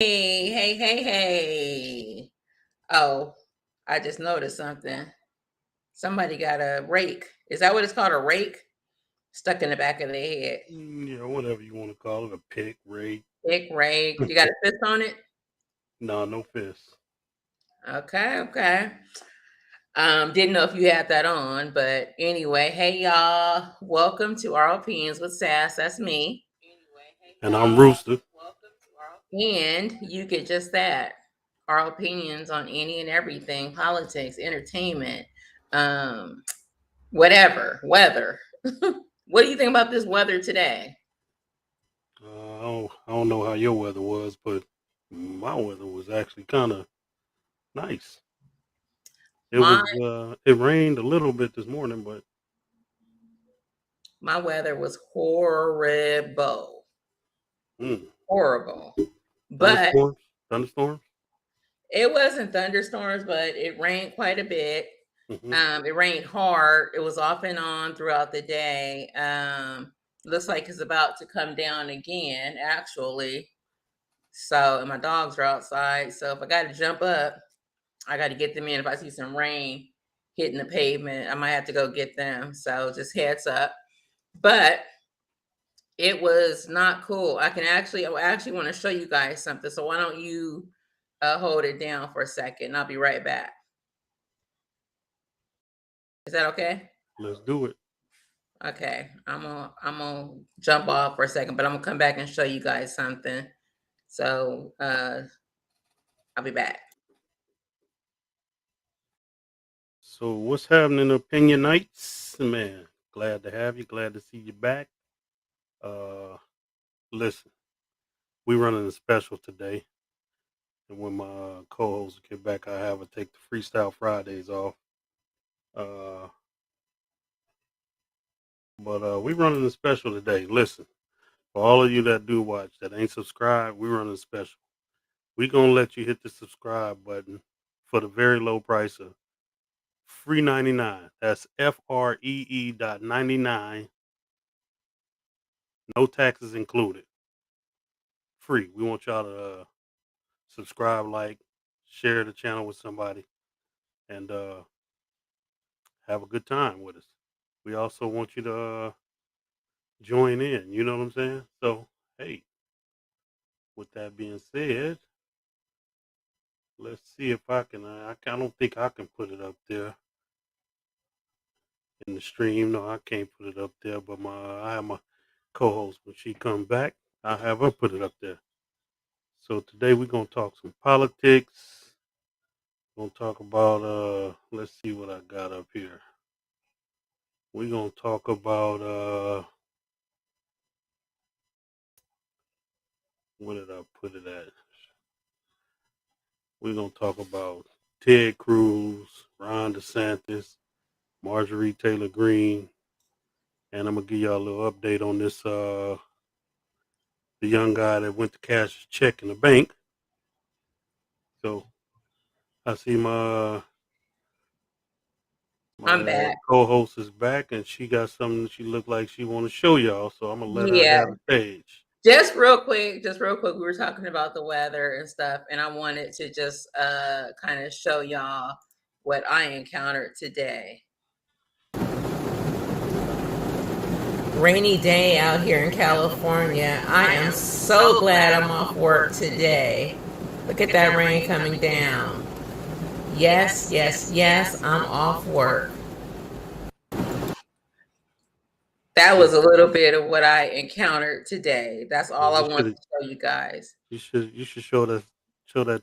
Hey. Oh, I just noticed something. Somebody got a rake. Is that what it's called? A rake? Stuck in the back of their head. Yeah, whatever you want to call it, a pick, rake. Big rake. You got a fist on it? No fist. Okay. Didn't know if you had that on, but anyway, hey y'all. Welcome to Our Opinions with Sass. That's me. And I'm Rooster. And you get just that. Our opinions on any and everything, politics, entertainment, um, whatever, weather. What do you think about this weather today? I don't know how your weather was, but my weather was actually kind of nice. My It rained a little bit this morning, but my weather was horrible. mm, Horrible. But thunderstorms, thunderstorms. it wasn't thunderstorms, but it rained quite a bit. Hmm. It rained hard. It was off and on throughout the day. Looks like it's about to come down again, actually. So, and my dogs are outside. So if I got to jump up, I got to get them in. If I see some rain hitting the pavement, I might have to go get them. So just heads up. But it was not cool. I actually want to show you guys something. So why don't you hold it down for a second? I'll be right back. Is that okay? Let's do it. Okay, I'm gonna jump off for a second, but I'm gonna come back and show you guys something. So I'll be back. So what's happening, opinion nights, man? Glad to have you. Glad to see you back. Uh, Listen, we running a special today, and when my co-hosts get back, I have to take the Freestyle Fridays off. Uh, but we running a special today. Listen, for all of you that do watch that ain't subscribed, we running a special. We gonna let you hit the subscribe button for the very low price of free 99. That's FREE.99. No taxes included. Free. We want y'all to subscribe, like, share the channel with somebody, and have a good time with us. We also want you to join in. You know what I'm saying? So, hey, with that being said, let's see if I can. I don't think I can put it up there in the stream. No, I can't put it up there. But I have my co-host when she come back. I have her put it up there. So today we're gonna talk some politics. We're gonna talk about let's see what I got up here. We're gonna talk about where did I put it at? We're gonna talk about Ted Cruz, Ron DeSantis, Marjorie Taylor Greene, and I'm gonna give y'all a little update on this the young guy that went to cash his check in the bank. So I see I'm my back. co-host is back, and she got something that she looked like she want to show y'all. So I'm gonna let her Yeah, have the stage. just real quick, we were talking about the weather and stuff, and I wanted to just kind of show y'all what I encountered today. Rainy day out here in California. I am so glad I'm off work today. Look at that rain coming down. Yes, I'm off work. That was a little bit of what I encountered today. That's Yeah, all I wanted to show you guys. you should show that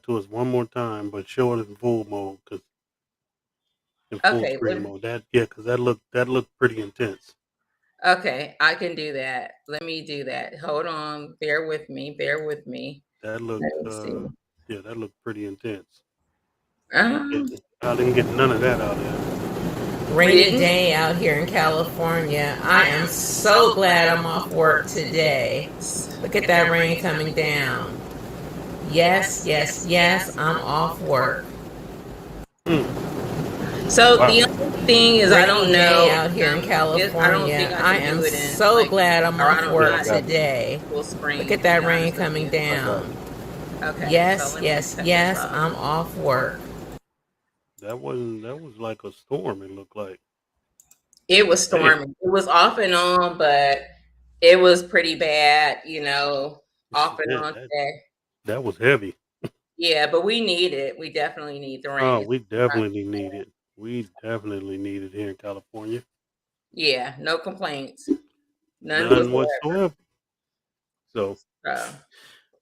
to us one more time, but show it in full mode, cause in full Okay, screen mode. Cause that looked pretty intense. okay, I can do that. Let me do that. Hold on. Bear with me. Bear with me. That looked Let me see. yeah, that looked pretty intense. Um, I didn't get none of that out of there. Rainy day out here in California. I am so glad I'm off work today. Look at that rain coming down. Yes, I'm off work. So Wow. the only thing is, I don't know out here in California. I am so glad I'm off work today. Look at that rain coming down. Okay, so Yes, let me yes, cut this yes. off. I'm off work. That was like a storm. It looked like. It was Damn, storming. It was off and on, but it was pretty bad, off and shit, on today. that was heavy. Yeah, but we need it. We definitely need the Oh, rain. we definitely need it. We definitely need it here in California. Yeah, no complaints. None None whatsoever. whatsoever. So, So,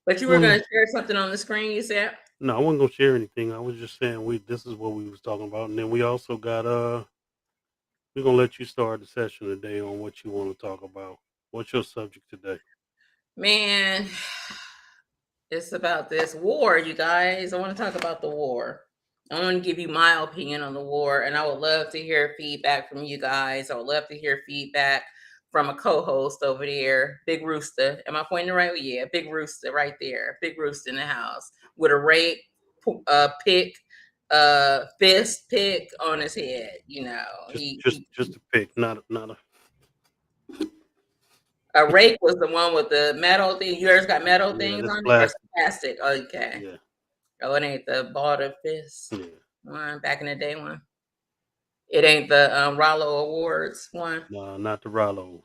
but you were well, going to share something on the screen, you said? no, I wasn't gonna share anything. I was just saying we. This is what we was talking about, and then we also got. We're gonna let you start the session today on what you want to talk about. What's your subject today? Man, it's about this war, you guys. I want to talk about the war. I want to give you my opinion on the war, and I would love to hear feedback from you guys. I would love to hear feedback from a co-host over there, Big Rooster. Am I pointing the right way? Yeah, Big Rooster right there. Big Rooster in the house with a rake, pick, fist pick on his head. Just a pick, not a. A rake was the one with the metal thing. Yours got metal Yeah, things this on it, or plastic. plastic? Okay. Yeah, Oh, it ain't the ball to fist yeah. one back in the day one. It ain't the Rollo Awards one. No, not the Rollos.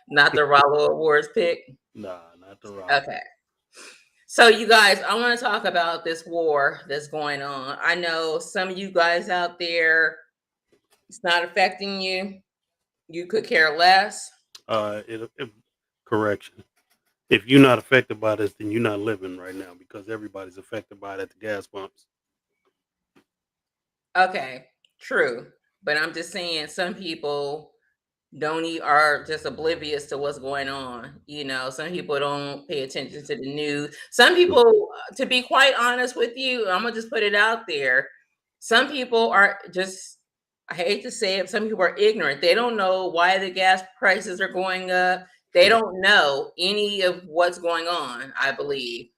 Not the Rollo Awards pick. Nah, not the Rollos. Okay. So you guys, I want to talk about this war that's going on. I know some of you guys out there, it's not affecting you. You could care less. Correction. If you're not affected by this, then you're not living right now because everybody's affected by it at the gas pumps. Okay, true. But I'm just saying some people don't are just oblivious to what's going on. Some people don't pay attention to the news. Some True. people, to be quite honest with you, I'm gonna just put it out there. Some people are just, I hate to say it, some people are ignorant. They don't know why the gas prices are going up. They Yeah. don't know any of what's going on, I believe.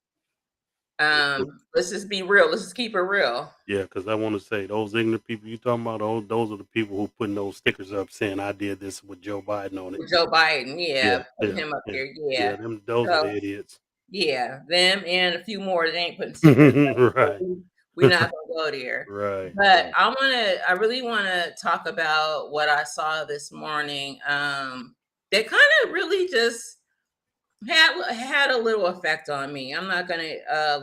Let's just be real. Let's just keep it real. Yeah, because I want to say those ignorant people you talking about, those are the people who putting those stickers up saying I did this with Joe Biden on it. With Joe Biden, Yeah, yeah, putting yeah, him up yeah, there, yeah. yeah. Them, those are So the idiots. yeah, them and a few more that ain't putting stickers up. But Right, we're not gonna go there. right, But right. I really wanna talk about what I saw this morning. That kind of really just had a little effect on me. I'm not gonna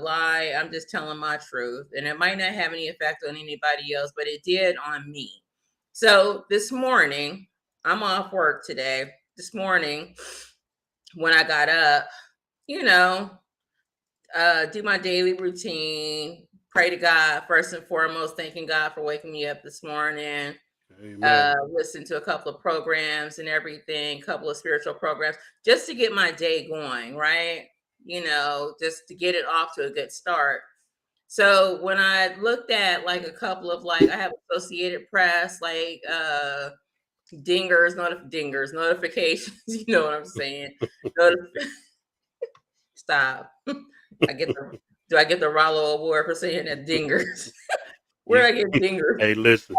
lie. I'm just telling my truth, and it might not have any effect on anybody else, but it did on me. So this morning, I'm off work today. This morning, when I got up, you know, do my daily routine, pray to God first and foremost, thanking God for waking me up this morning. Amen. Listen to a couple of programs and everything, couple of spiritual programs, just to get my day going, right? Just to get it off to a good start. So when I looked at like a couple of I have Associated Press, dingers, notifications, you know what I'm saying? Notif- Stop. I get the Do I get the Rollo Award for saying that dingers? Where You, did I get dingers? hey, listen,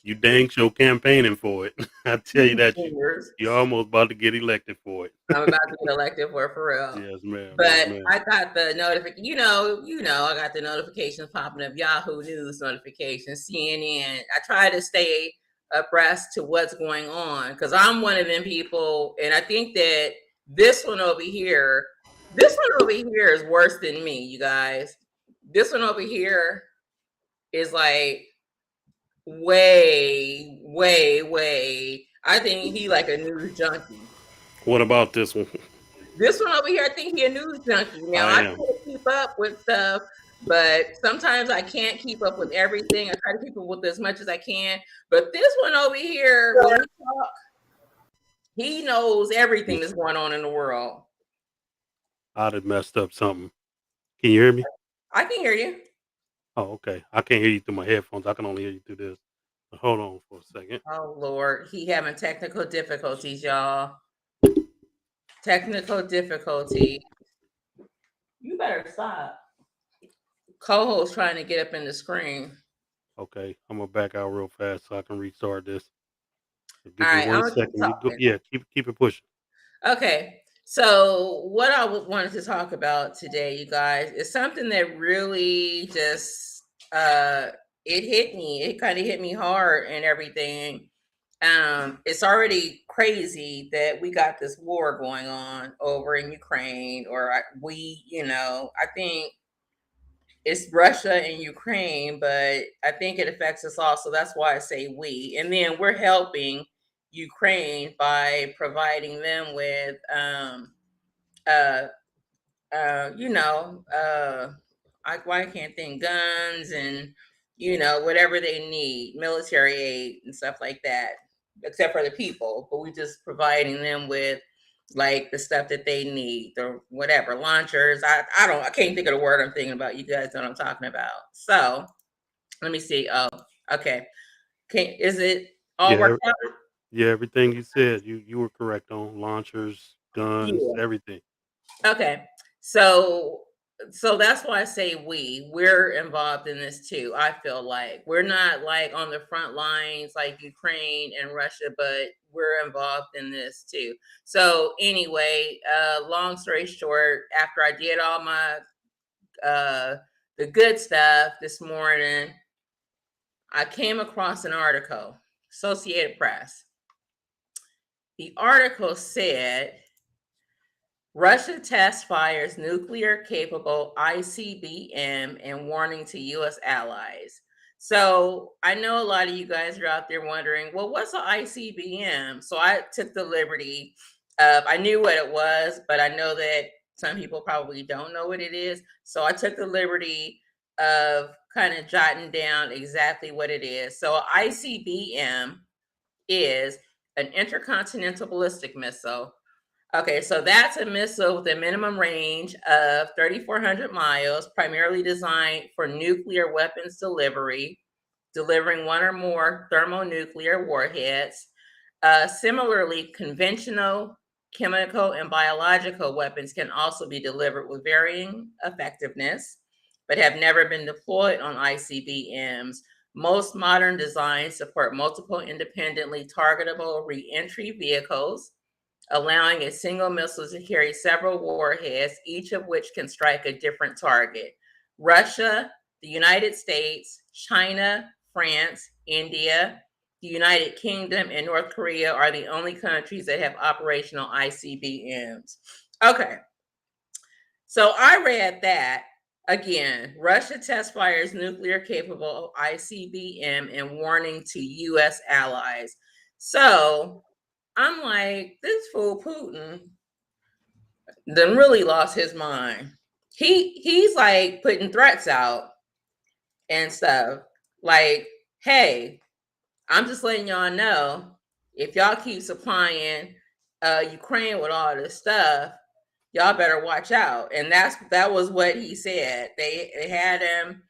you dang sure campaigning for it. I tell you that Dingers. you're almost about to get elected for it. I'm about to get elected for real. Yes, ma'am. Yes, But ma'am. I got the notification. I got the notifications popping up. Yahoo News notifications, CNN. I try to stay abreast to what's going on because I'm one of them people, and I think that this one over here, this one over here is worse than me. You guys, this one over here is like way, way, way. I think he like a news junkie. What about this one? This one over here, I think he a news junkie. Now I I try am. to keep up with stuff, but sometimes I can't keep up with everything. I try to keep up with as much as I can. But this one over here, when he talk, he knows everything that's going on in the world. I'd have messed up something. Can you hear me? I can hear you. Oh, okay. I can't hear you through my headphones. I can only hear you through this. Hold on for a second. Oh Lord, he having technical difficulties, y'all. Technical difficulty. You better stop. Co-host trying to get up in the screen. Okay, I'm gonna back out real fast so I can restart this. All Give me right, I'm one gonna keep second. You go. talking. Yeah, keep it pushing. Okay. So, what I wanted to talk about today, you guys, is something that really just uh it hit me. It kind of hit me hard and everything. It's already crazy that we got this war going on over in Ukraine, or I think it's Russia and Ukraine, but I think it affects us all. So that's why I say we. And then we're helping Ukraine by providing them with uh, you know, I can't think guns and whatever they need, military aid and stuff like that, except for the people. But we just providing them with like the stuff that they need, the whatever launchers. I can't think of the word I'm thinking about. You guys know what I'm talking about. So let me see. Oh, okay. Is it all Yeah, worked out? yeah, everything you said, you were correct on launchers, guns, Yeah. everything. Okay. So that's why I say we're involved in this too. I feel like we're not like on the front lines like Ukraine and Russia, but we're involved in this too. So anyway, long story short, after I did all my uh the good stuff this morning, I came across an article, Associated Press. The article said Russia test fires nuclear capable ICBM and warning to US allies. So I know a lot of you guys are out there wondering, well, what's an ICBM? So I took the liberty of, I knew what it was, but I know that some people probably don't know what it is. So I took the liberty of kind of jotting down exactly what it is. So ICBM is an intercontinental ballistic missile. Okay, so that's a missile with a minimum range of 3,400 miles, primarily designed for nuclear weapons delivery, delivering one or more thermonuclear warheads. Similarly, conventional chemical and biological weapons can also be delivered with varying effectiveness, but have never been deployed on ICBMs. Most modern designs support multiple independently targetable reentry vehicles, allowing a single missile to carry several warheads, each of which can strike a different target. Russia, the United States, China, France, India, the United Kingdom, and North Korea are the only countries that have operational ICBMs. Okay, so I read that again. Russia test fires nuclear capable ICBM and warning to US allies. So I'm like, this fool Putin then really lost his mind. He's like putting threats out and stuff. Like, hey, I'm just letting y'all know if y'all keep supplying Ukraine with all this stuff, y'all better watch out. And that was what he said. They had him.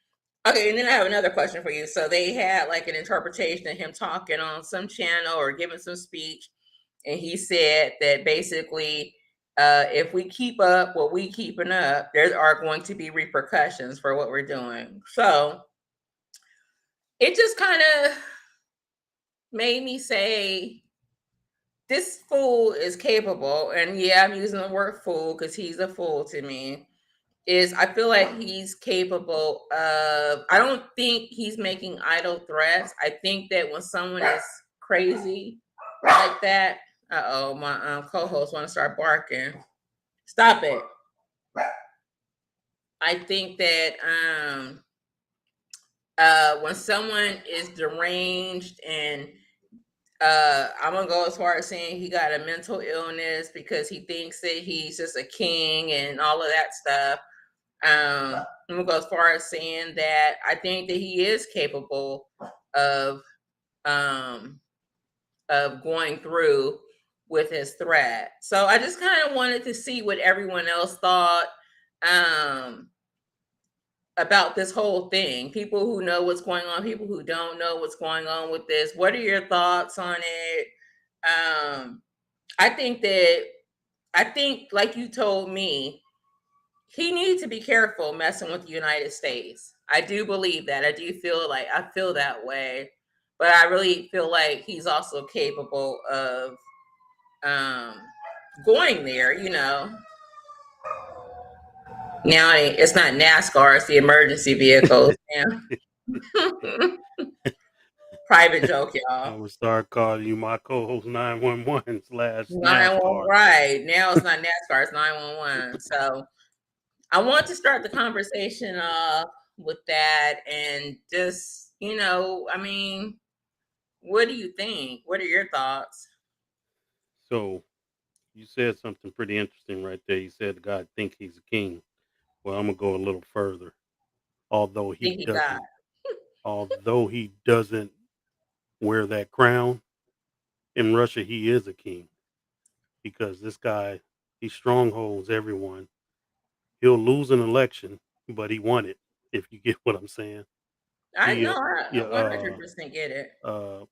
Okay, and then I have another question for you. So they had like an interpretation of him talking on some channel or giving some speech, and he said that basically, if we keep up what we keeping up, there are going to be repercussions for what we're doing. So it just kind of made me say, this fool is capable, and yeah, I'm using the word fool because he's a fool to me. Is I feel like he's capable of. I don't think he's making idle threats. I think that when someone is crazy like that, my co-host want to start barking. Stop it. I think that when someone is deranged and I'm gonna go as far as saying he got a mental illness because he thinks that he's just a king and all of that stuff. I'm gonna go as far as saying that I think that he is capable of um, going through with his threat. So I just kind of wanted to see what everyone else thought um, about this whole thing. People who know what's going on, people who don't know what's going on with this. What are your thoughts on it? Um, I think, like you told me, he needs to be careful messing with the United States. I do believe that. I feel that way, but I really feel like he's also capable of um, going there. Now it's not NASCAR; it's the emergency vehicles. Yeah, private joke, I'm y'all. gonna start calling you my co-host 911 slash 911, NASCAR. right now it's not NASCAR; it's 911. So I want to start the conversation off with that, and just I mean, what do you think? What are your thoughts? So you said something pretty interesting right there. You said God think he's a king. Well, I'm gonna go a little further. Although he Think he got doesn't, although he doesn't wear that crown in Russia, he is a king because this guy he strongholds everyone. He'll lose an election, but he won it. If you get what I'm saying, I he know I yeah 100% get it. uh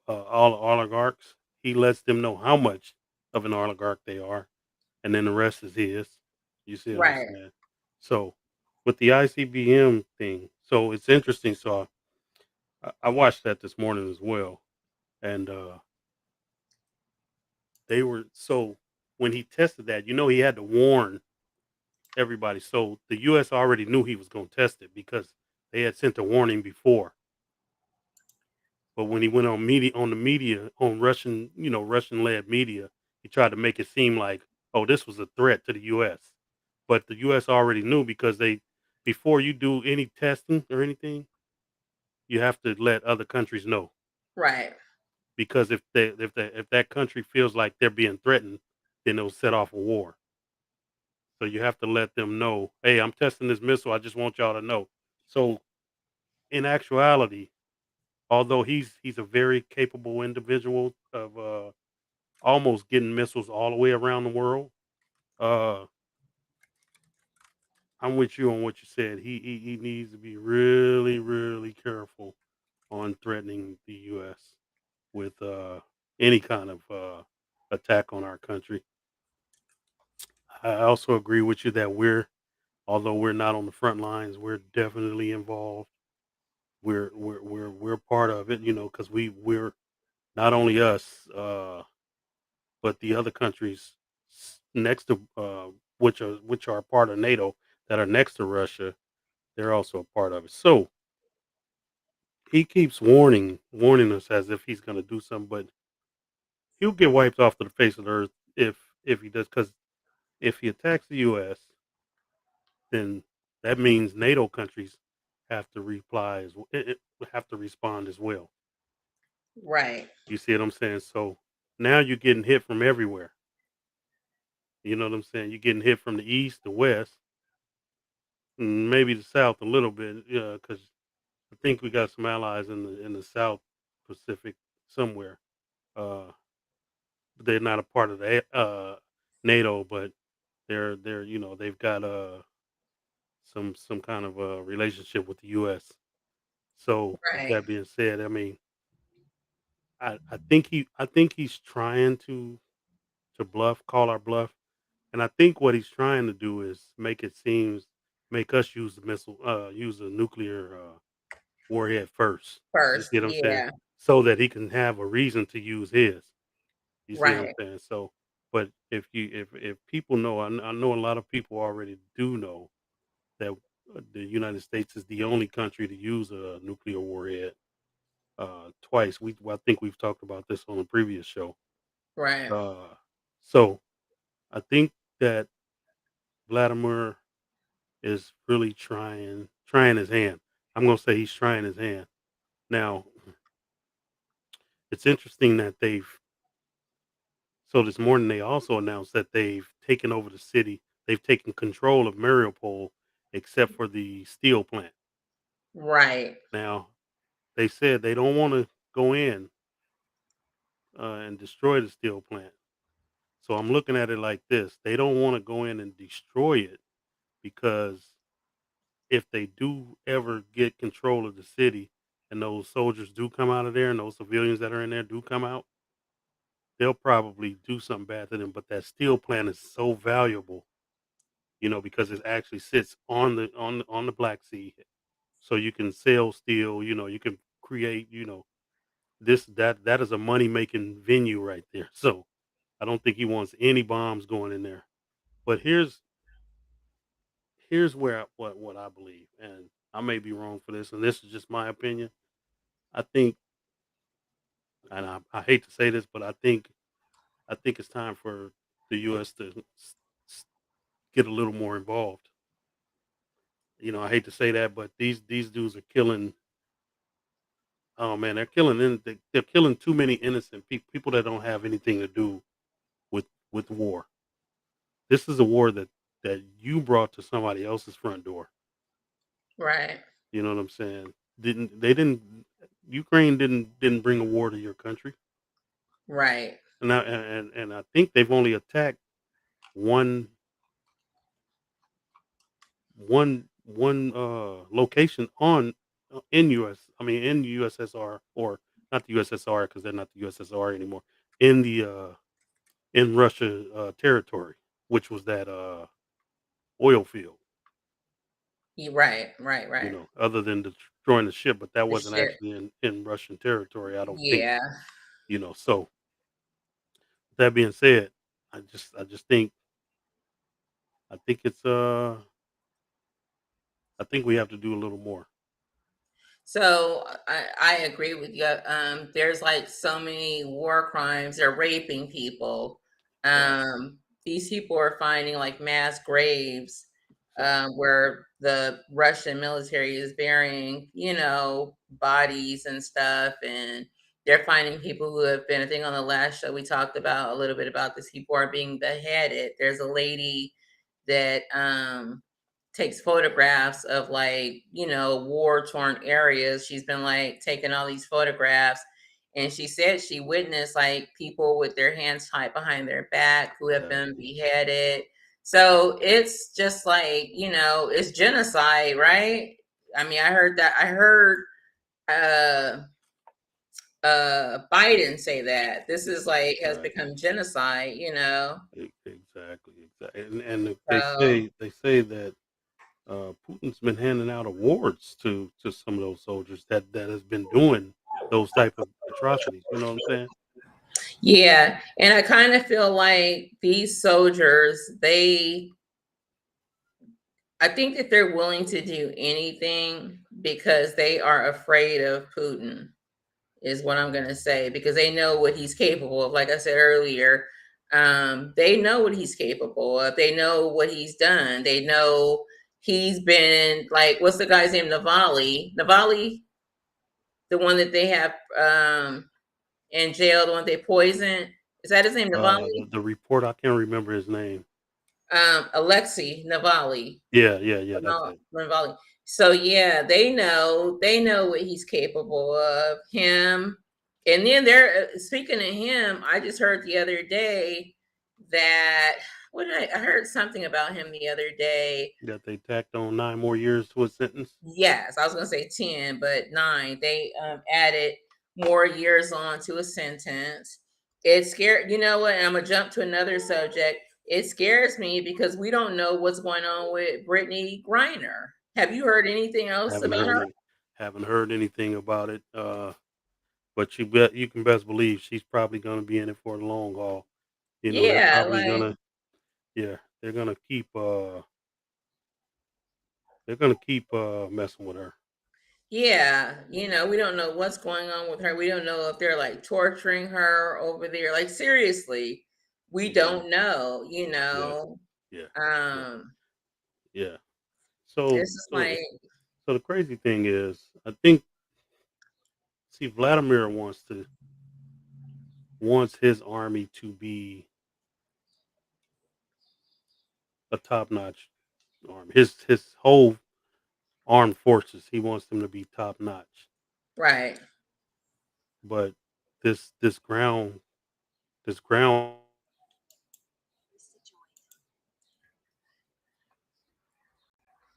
all oligarchs. He lets them know how much of an oligarch they are, and then the rest is his. You see what I'm Right. saying? So with the ICBM thing, so it's interesting. So I watched that this morning as well, and they were so when he tested that, he had to warn everybody. So the U.S. already knew he was going to test it because they had sent a warning before. But when he went on the media, on Russian, Russian led media, he tried to make it seem like, oh, this was a threat to the US. But the US already knew because they before you do any testing or anything, you have to let other countries know. Right. Because if that country feels like they're being threatened, then it'll set off a war. So you have to let them know, hey, I'm testing this missile. I just want y'all to know. So in actuality, although he's a very capable individual of almost getting missiles all the way around the world. Uh, I'm with you on what you said. He needs to be really really careful on threatening the U.S. with any kind of attack on our country. I also agree with you that although we're not on the front lines, we're definitely involved. We're part of it, because we're not only us, but the other countries next to which are part of NATO that are next to Russia, they're also a part of it. So he keeps warning us as if he's going to do something, but he'll get wiped off to the face of the earth if he does. Because if he attacks the U.S., then that means NATO countries have to have to respond as well. Right. You see what I'm saying? So now you're getting hit from everywhere. You know what I'm saying? You're getting hit from the east, the west, maybe the South a little bit, because I think we got some allies in the South Pacific somewhere. Uh, they're not a part of the NATO, but they're they've got some kind of a relationship with the U.S. So with Right. that being said, I mean, I think he's trying to call our bluff, and I think what he's trying to do is make us use the use a nuclear warhead first. You First. see what I'm saying? Yeah. So that he can have a reason to use his. You see what I'm Right. saying? So, but if people know, I know a lot of people already do know that the United States is the only country to use a nuclear warhead twice. I think we've talked about this on a previous show. Right. Uh, so I think that Vladimir is really trying his hand. I'm gonna say he's trying his hand. Now, it's interesting that this morning they also announced that they've taken over the city. They've taken control of Mariupol, except for the steel plant. Right. Now, they said they don't want to go in and destroy the steel plant. So I'm looking at it like this: they don't want to go in and destroy it because if they do ever get control of the city and those soldiers do come out of there and those civilians that are in there do come out, they'll probably do something bad to them. But that steel plant is so valuable, because it actually sits on the Black Sea, so you can sell steel. You can create. That is a money making venue right there. So I don't think he wants any bombs going in there. But here's where what I believe, and I may be wrong for this, and this is just my opinion. I think, and I hate to say this, but I think it's time for the U.S. to s- get a little more involved. I hate to say that, but these dudes are killing. Oh man, they're killing too many innocent people that don't have anything to do with war. This is a war that you brought to somebody else's front door. Right. You know what I'm saying? Didn't Ukraine didn't bring a war to your country, Right. and I think they've only attacked one location on in US. I mean in USSR, or not the USSR because they're not the USSR anymore. In the in Russia territory, which was that oil field. Right. Right. Right. Other than destroying the ship, but that The wasn't shit. actually in Russian territory, I don't think. Yeah. So that being said, I just think it's I think we have to do a little more. So I agree with you. There's like so many war crimes. They're raping people. Right. These people are finding like mass graves Exactly. where the Russian military is burying, bodies and stuff. And they're finding people who have been, I think on the last show, we talked about a little bit about this. People are being beheaded. There's a lady that takes photographs of like, war torn areas. She's been like taking all these photographs. And she said she witnessed like people with their hands tied behind their back who have been Exactly. beheaded. So it's just like, it's genocide, right? I mean, I heard uh Biden say that this is like has Exactly. become genocide. Exactly. And So they say that Putin's been handing out awards to some of those soldiers that has been doing those type of atrocities. You know what I'm saying? yeah, and I kind of feel like these soldiers, I think that they're willing to do anything because they are afraid of Putin, is what I'm going to say, because they know what he's capable of. Like I said earlier, they know what he's capable of. They know what he's done. They know he's been like, what's the guy's name? Navalny, the one that they have in jail, the one they poisoned. Is that his name, Navalny? The report, I can't remember his name. Alexei Navalny. Yeah, that's it. Navalny. So yeah, they know what he's capable of. Him, and then they're speaking of him. I just heard the other day that what did I heard something about him the other day. That they tacked on 9 more years to a sentence. Yes, I was gonna say 10, but 9. They added more years on to a sentence. It scared, you know what? I'm gonna jump to another subject. It scares me because we don't know what's going on with Brittany Griner. Have you heard anything else Haven't about heard her? any haven't heard anything about it. But you can best believe she's probably gonna be in it for the long haul. They're Yeah, probably like gonna yeah, they're gonna keep messing with her. yeah, we don't know what's going on with her. We don't know if they're like torturing her over there. Like seriously, we Mhm. don't know, Yeah, yeah, yeah, Um, yeah. So it's just so like so the crazy thing is, I think, see, Vladimir wants his army to be a top notch army. His whole armed forces, he wants them to be top notch. right. But this ground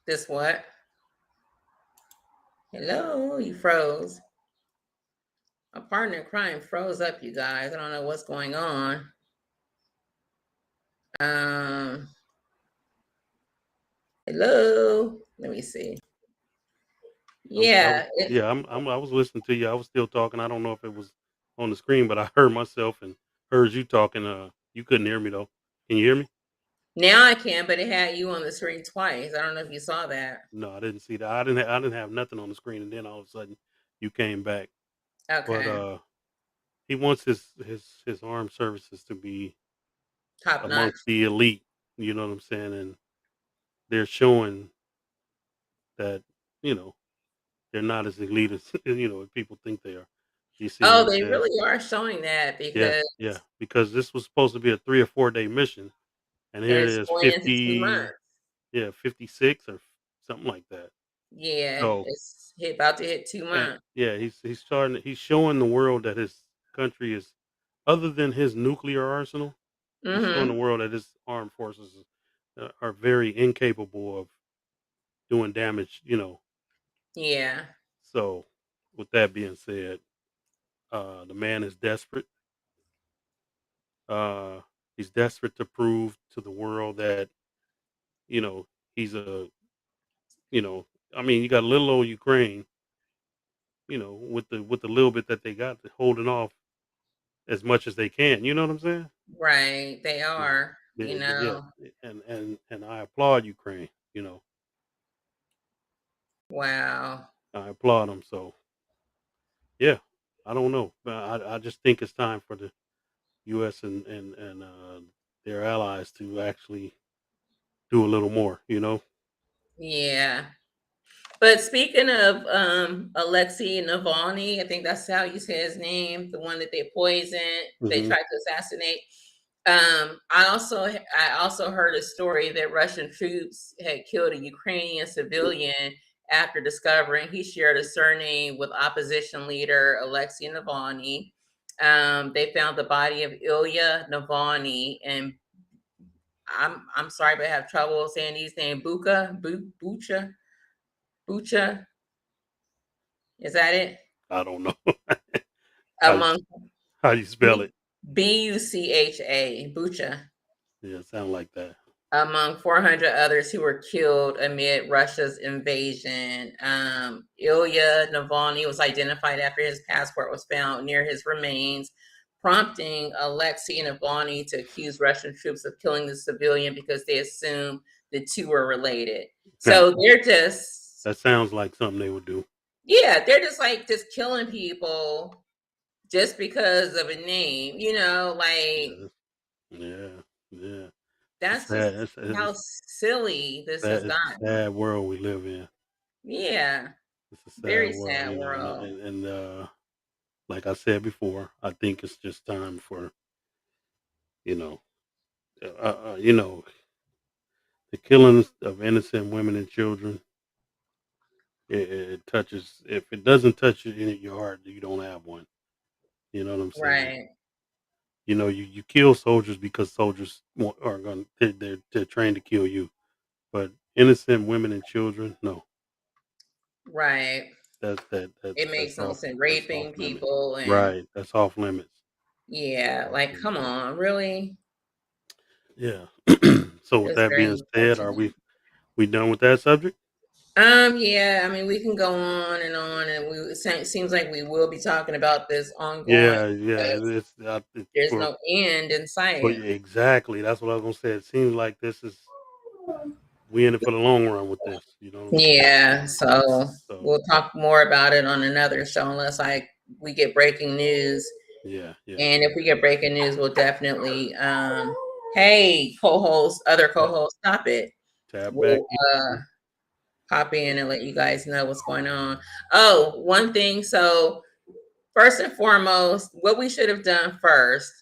This what? Hello, you froze. My partner in crime froze up, you guys. I don't know what's going on. Um, hello. Let me see. I was Yeah, yeah, I was listening to you. I was still talking. I don't know if it was on the screen, but I heard myself and heard you talking. You couldn't hear me though. Can you hear me? Now I can, but it had you on the screen twice. I don't know if you saw that. No, I didn't see that. I didn't have nothing on the screen, and then all of a sudden you came back. But Okay. he wants his armed services to be Top notch. amongst the elite. You know what I'm saying? And they're showing that you know they're not as elite as as people think they are. You see what Oh, I'm they saying? really are showing that Yeah, because yeah. Because this was supposed to be a 3 or 4 day mission, and here it it's is going into 2 months. 56 or something like that. Yeah, So it's about to hit two and months. yeah, he's showing the world that his country is, other than his nuclear arsenal, he's showing the Mhm. world that his armed forces are very incapable of doing damage. Yeah. So, with that being said, the man is desperate. Uh, he's desperate to prove to the world that you know he's a you know I mean, you got little old Ukraine, with the little bit that they got, holding off as much as they can. You know what I'm saying? Right. They Yeah, are, yeah, and I applaud Ukraine. Wow. I applaud them. So yeah, I don't know, but I just think it's time for the U.S. and their allies to actually do a little more. Yeah. But speaking of Alexei Navalny, I think that's how you say his name, the one that they poisoned, they Hmm. tried to assassinate. I also heard a story that Russian troops had killed a Ukrainian civilian after discovering he shared a surname with opposition leader Alexei Navalny. They found the body of Ilya Navalny, and I'm sorry, but I have trouble saying these names. Bucha. Is that it? I don't know how you Among how you spell B it. Bucha, Bucha, Yeah, it sound like that. among 400 others who were killed amid Russia's invasion. Ilya Navalny was identified after his passport was found near his remains, prompting Alexei Navalny to accuse Russian troops of killing the civilian because they assumed the two were related. Now, So they're just, that sounds like something they would do. yeah, they're just like just killing people just because of a name, like Yeah, yeah, yeah. It's a that's just sad. how silly this has It's a gotten. sad world we live in. Yeah, It's a sad very world, sad and world. like I said before, I think it's just time for you know, the killings of innocent women and children. It touches. If it doesn't touch you in your heart, you don't have one. You know what I'm saying? Right, You kill soldiers because soldiers are going. They're trained to kill you, but innocent women and children, no. right. It That's makes no off. sense. That's off Raping limits. people and Right. That's off limits. yeah, Off like come limits. on, really? Yeah. So with It's that very being said, are unfortunate. we done with that subject? Yeah, I mean, we can go on, and it seems like we will be talking about this ongoing Yeah, yeah. because It's there's no end in sight. yeah, exactly. That's what I was gonna say. It seems like this is we in it for the long run with this. You know what I'm saying? Yeah, so So we'll talk more about it on another show unless we get breaking news. yeah, yeah. And if we get breaking news, we'll definitely hey, co-host, other Tap, co-host, stop it. tap back We'll in. pop in and let you guys know what's going on. Oh, one thing. So first and foremost, what we should have done first,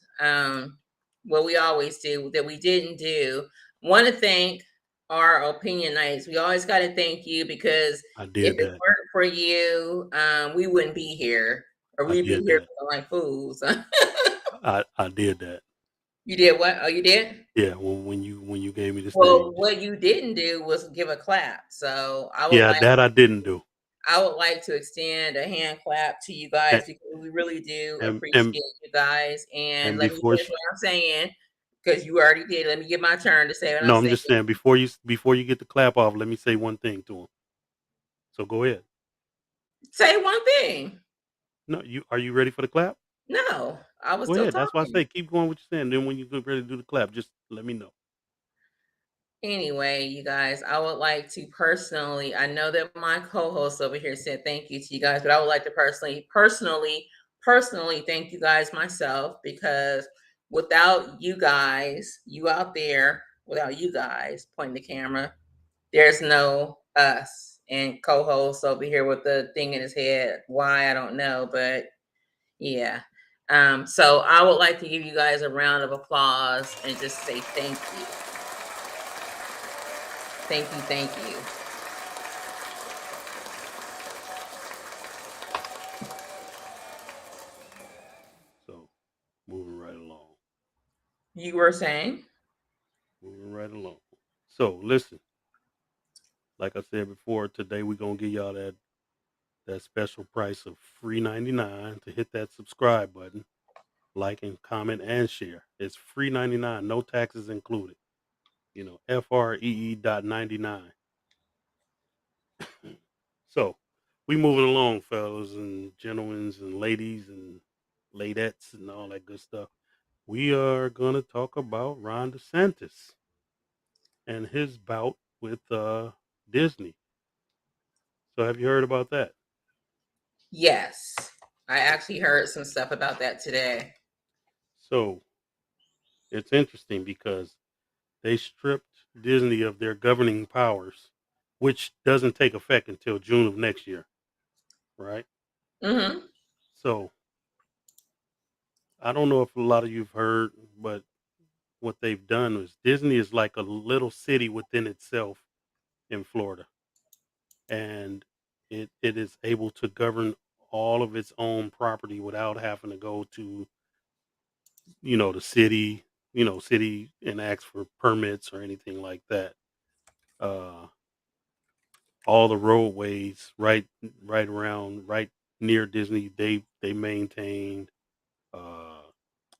what we always do that we didn't do, want to thank our opinion nights. We always got to thank you because I if did it that. weren't for you, we wouldn't be here or I we'd be did here that. looking like fools. I did that. You did what? Oh, you did? Yeah. When you gave me the Well, stage. what you didn't do was give a clap. So Yeah, that I didn't do. I would like to extend a hand clap to you guys And because we really do and appreciate and, you guys. And and let me before finish she, what I'm saying because you already did. Let me get my turn to say what I'm no, I'm saying. just saying before you get the clap off, let me say one thing to him. So go ahead. Say one thing. No, you are you ready for the clap? No. I was Go still ahead. That's why I talking. say keep going what you're saying. Then when you get ready to do the clap, just let me know. Anyway, you guys, I would like to personally, I know that my co-host over here said thank you to you guys, but I would like to personally thank you guys myself, because without you guys, you out there, without you guys pointing the camera, there's no us. And co-host over here with the thing in his head. Why, I don't know, but yeah. So I would like to give you guys a round of applause and just say thank you. Thank you, thank you. So moving right along. You were saying? Moving right along. So listen, like I said before, today we're gonna give y'all that special price of free 99 to hit that subscribe button, like and comment and share. It's free 99, no taxes included. FREE.99. So we moving along, fellas and gentlemen and ladies and ladettes and all that good stuff. We are gonna talk about Ron DeSantis and his bout with Disney. So have you heard about that? Yes. I actually heard some stuff about that today. So it's interesting because they stripped Disney of their governing powers, which doesn't take effect until June of next year, right? Mm-hmm. So I don't know if a lot of you've heard, but what they've done is Disney is like a little city within itself in Florida, and it is able to govern all of its own property without having to go to the city, city and ask for permits or anything like that. Uh, all the roadways right around right near Disney they maintained. Uh,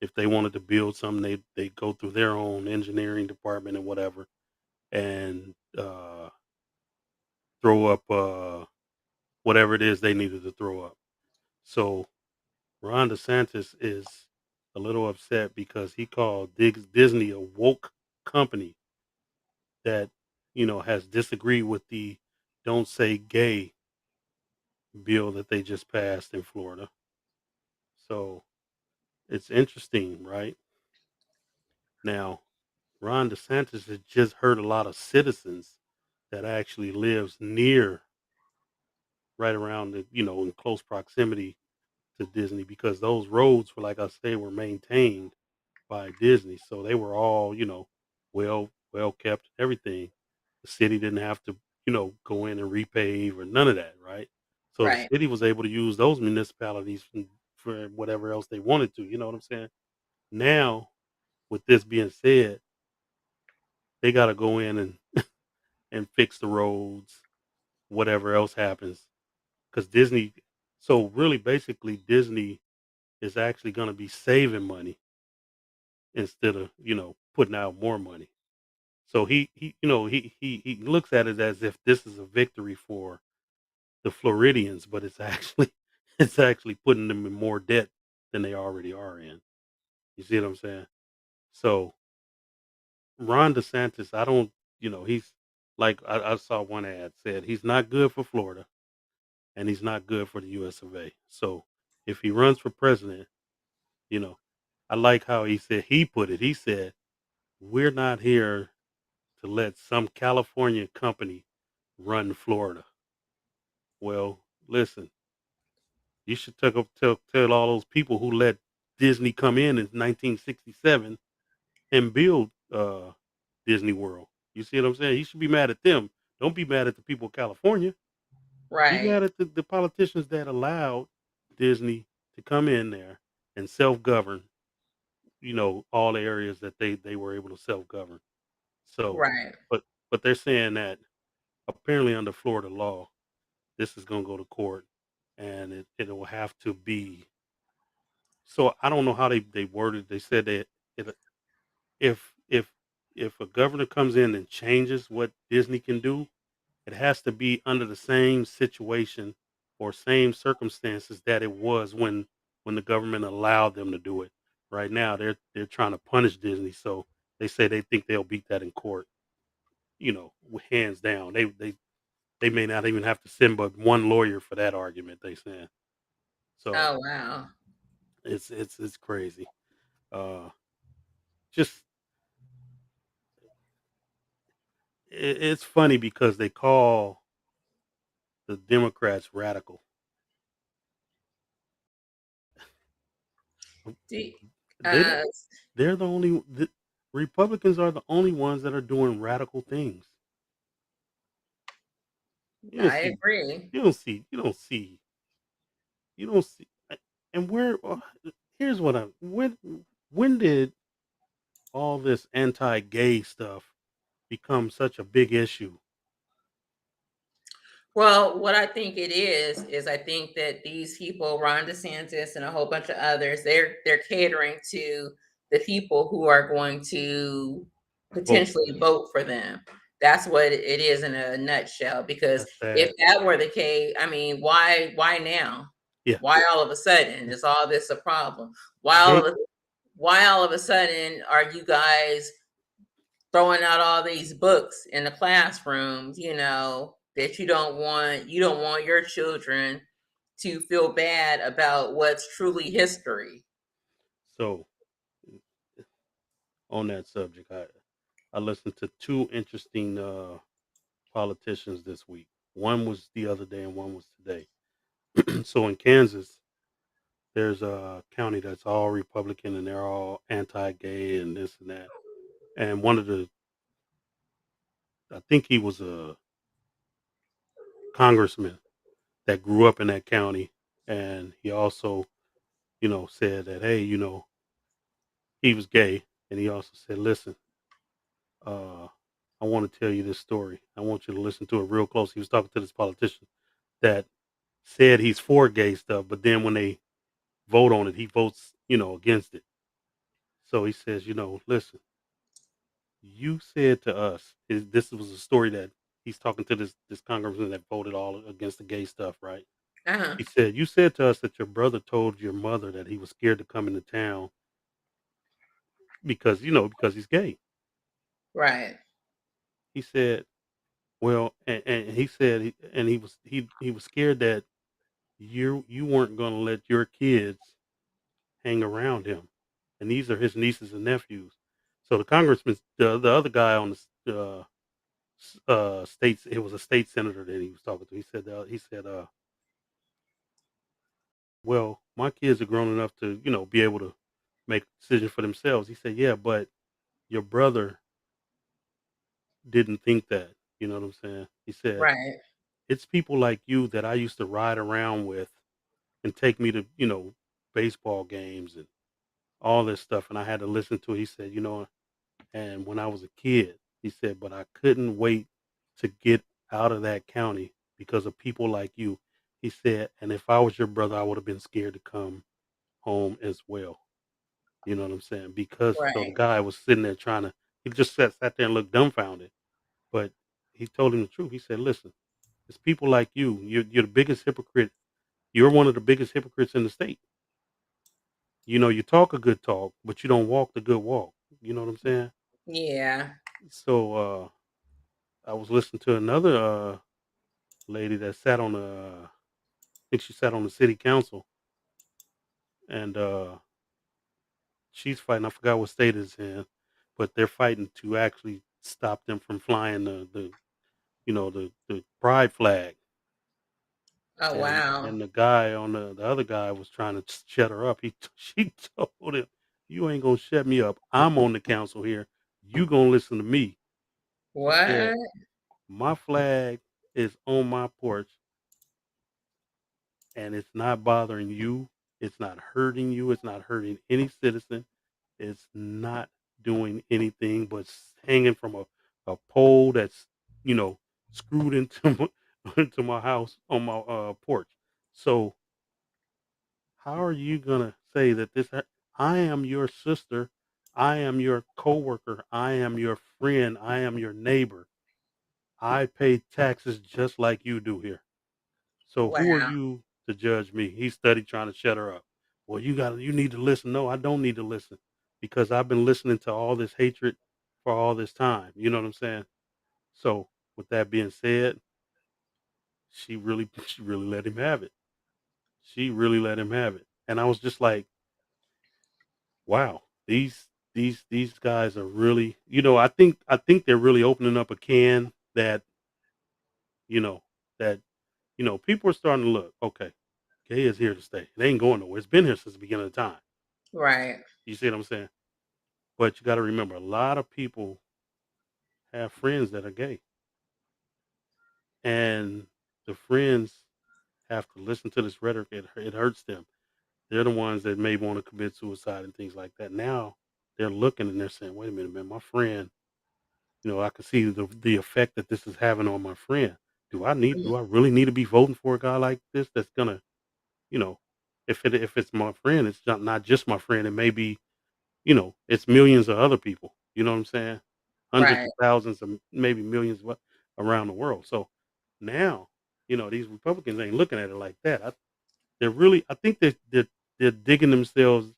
if they wanted to build something, they go through their own engineering department and whatever, and throw up whatever it is they needed to throw up. So Ron DeSantis is a little upset because he called Disney a woke company that has disagreed with the "Don't Say Gay" bill that they just passed in Florida. So it's interesting, right? Now, Ron DeSantis has just hurt a lot of citizens that actually lives near, right around the, in close proximity to Disney, because those roads were, like I say, were maintained by Disney. So they were all, well kept, everything. The city didn't have to, go in and repave or none of that, right? So the Right. city was able to use those municipalities for whatever else they wanted to, you know what I'm saying? Now, with this being said, they got to go in and fix the roads, whatever else happens, because Disney. So really, basically, Disney is actually going to be saving money instead of putting out more money. So he looks at it as if this is a victory for the Floridians, but it's actually it's actually putting them in more debt than they already are in. You see what I'm saying? So Ron DeSantis, I don't, he's like I saw one ad said he's not good for Florida and he's not good for the US of A. So if he runs for president, you know, I like how he put it. He said, "We're not here to let some California company run Florida." Well, listen, you should tell all those people who let Disney come in 1967 and build Disney World. You see what I'm saying? You should be mad at them. Don't be mad at the people of California. Be Right. mad at the politicians that allowed Disney to come in there and self govern, all the areas that they were able to self govern. So, Right. but they're saying that apparently under Florida law, this is going to go to court, and it will have to be. So I don't know how they worded. They said that it, if if if a governor comes in and changes what Disney can do, it has to be under the same situation or same circumstances that it was when when the government allowed them to do it. Right now, they're trying to punish Disney, so they say they think they'll beat that in court. Hands down. They may not even have to send but one lawyer for that argument. They saying so. Oh, wow. It's crazy. Uh, just it's funny because they call the Democrats radical. Do, They don't. uh, They're the only. The Republicans are the only ones that are doing radical things. You don't I see. agree. You don't see. You don't see. You don't see. And where? Here's what I. When did all this anti-gay stuff become such a big issue? Well, what I think it is I think that these people, Ron DeSantis and a whole bunch of others, they're catering to the people who are going to Vote for potentially them. vote for them. That's what it is in a nutshell. Because That's if sad. that were the case, I mean, why now? Yeah. Why all of a sudden is all this a problem? Why all Gay. of a why all of a sudden are you guys throwing out all these books in the classrooms, that you don't want your children to feel bad about what's truly history. So on that subject, I listened to two interesting politicians this week. One was the other day, and one was today. So in Kansas, there's a county that's all Republican, and they're all anti-gay and this and that. And one of the, I think he was a congressman that grew up in that county, and he also, said that hey, he was gay, and he also said, listen, uh, I want to tell you this story. I want you to listen to it real close. He was talking to this politician that said he's for gay stuff, but then when they vote on it, he votes, against it. So he says, listen, you said to us, this was a story that he's talking to this congressman that voted all against the gay stuff, right? Uh-huh. He said, you said to us that your brother told your mother that he was scared to come into town because he's gay. Right. He said, well, and he said, and he was scared that you weren't going to let your kids hang around him, and these are his nieces and nephews. So the congressman, the other guy on the states, it was a state senator that he was talking to. He said, well, my kids are grown enough to be able to make decisions for themselves. He said, yeah, but your brother didn't think that. You know what I'm saying? He said, Right. it's people like you that I used to ride around with and take me to baseball games and all this stuff, and I had to listen to it. He said, and when I was a kid, he said, but I couldn't wait to get out of that county because of people like you. He said, and if I was your brother, I would have been scared to come home as well. You know what I'm saying? Because so the Right. guy was sitting there trying to, he just sat there and looked dumbfounded. But he told him the truth. He said, listen, it's people like you. You're the biggest hypocrite. You're one of the biggest hypocrites in the state. You talk a good talk, but you don't walk the good walk. You know what I'm saying? Yeah. So I was listening to another lady that sat on the, I think she sat on the city council, and she's fighting. I forgot what state it's in, but they're fighting to actually stop them from flying the pride flag. Oh, wow. And the guy on the other guy was trying to shut her up. She told him, "You ain't gonna shut me up. I'm on the council here. You gonna listen to me." She said, What? "My flag is on my porch, and it's not bothering you. It's not hurting you. It's not hurting any citizen. It's not doing anything but hanging from a pole that's you know screwed into into my house on my porch. So how are you gonna say that I am your sister, I am your coworker, I am your friend, I am your neighbor. I pay taxes just like you do here. So who are Wow. you to judge me?" He studied trying to shut her up. "Well, you need to listen." No, I don't need to listen because I've been listening to all this hatred for all this time. You know what I'm saying? So, with that being said, she really she really let him have it. She really let him have it. And I was just like, "Wow, these guys are really, I think they're really opening up a can that, you know, that people are starting to look, okay, gay is here to stay. It ain't going nowhere. It's been here since the beginning of time. Right. You see what I'm saying? But you got to remember, a lot of people have friends that are gay, and the friends have to listen to this rhetoric. It hurts them. They're the ones that may want to commit suicide and things like that. Now they're looking and they're saying, "Wait a minute, man, my friend. I can see the effect that this is having on my friend. Mhm. Do I really need to be voting for a guy like this? That's gonna, you know, if it's my friend, it's not just my friend. It may be, it's millions of other people. You know what I'm saying? Hundreds Right. of thousands of maybe millions around the world. So now, these Republicans ain't looking at it like that. I think they're digging themselves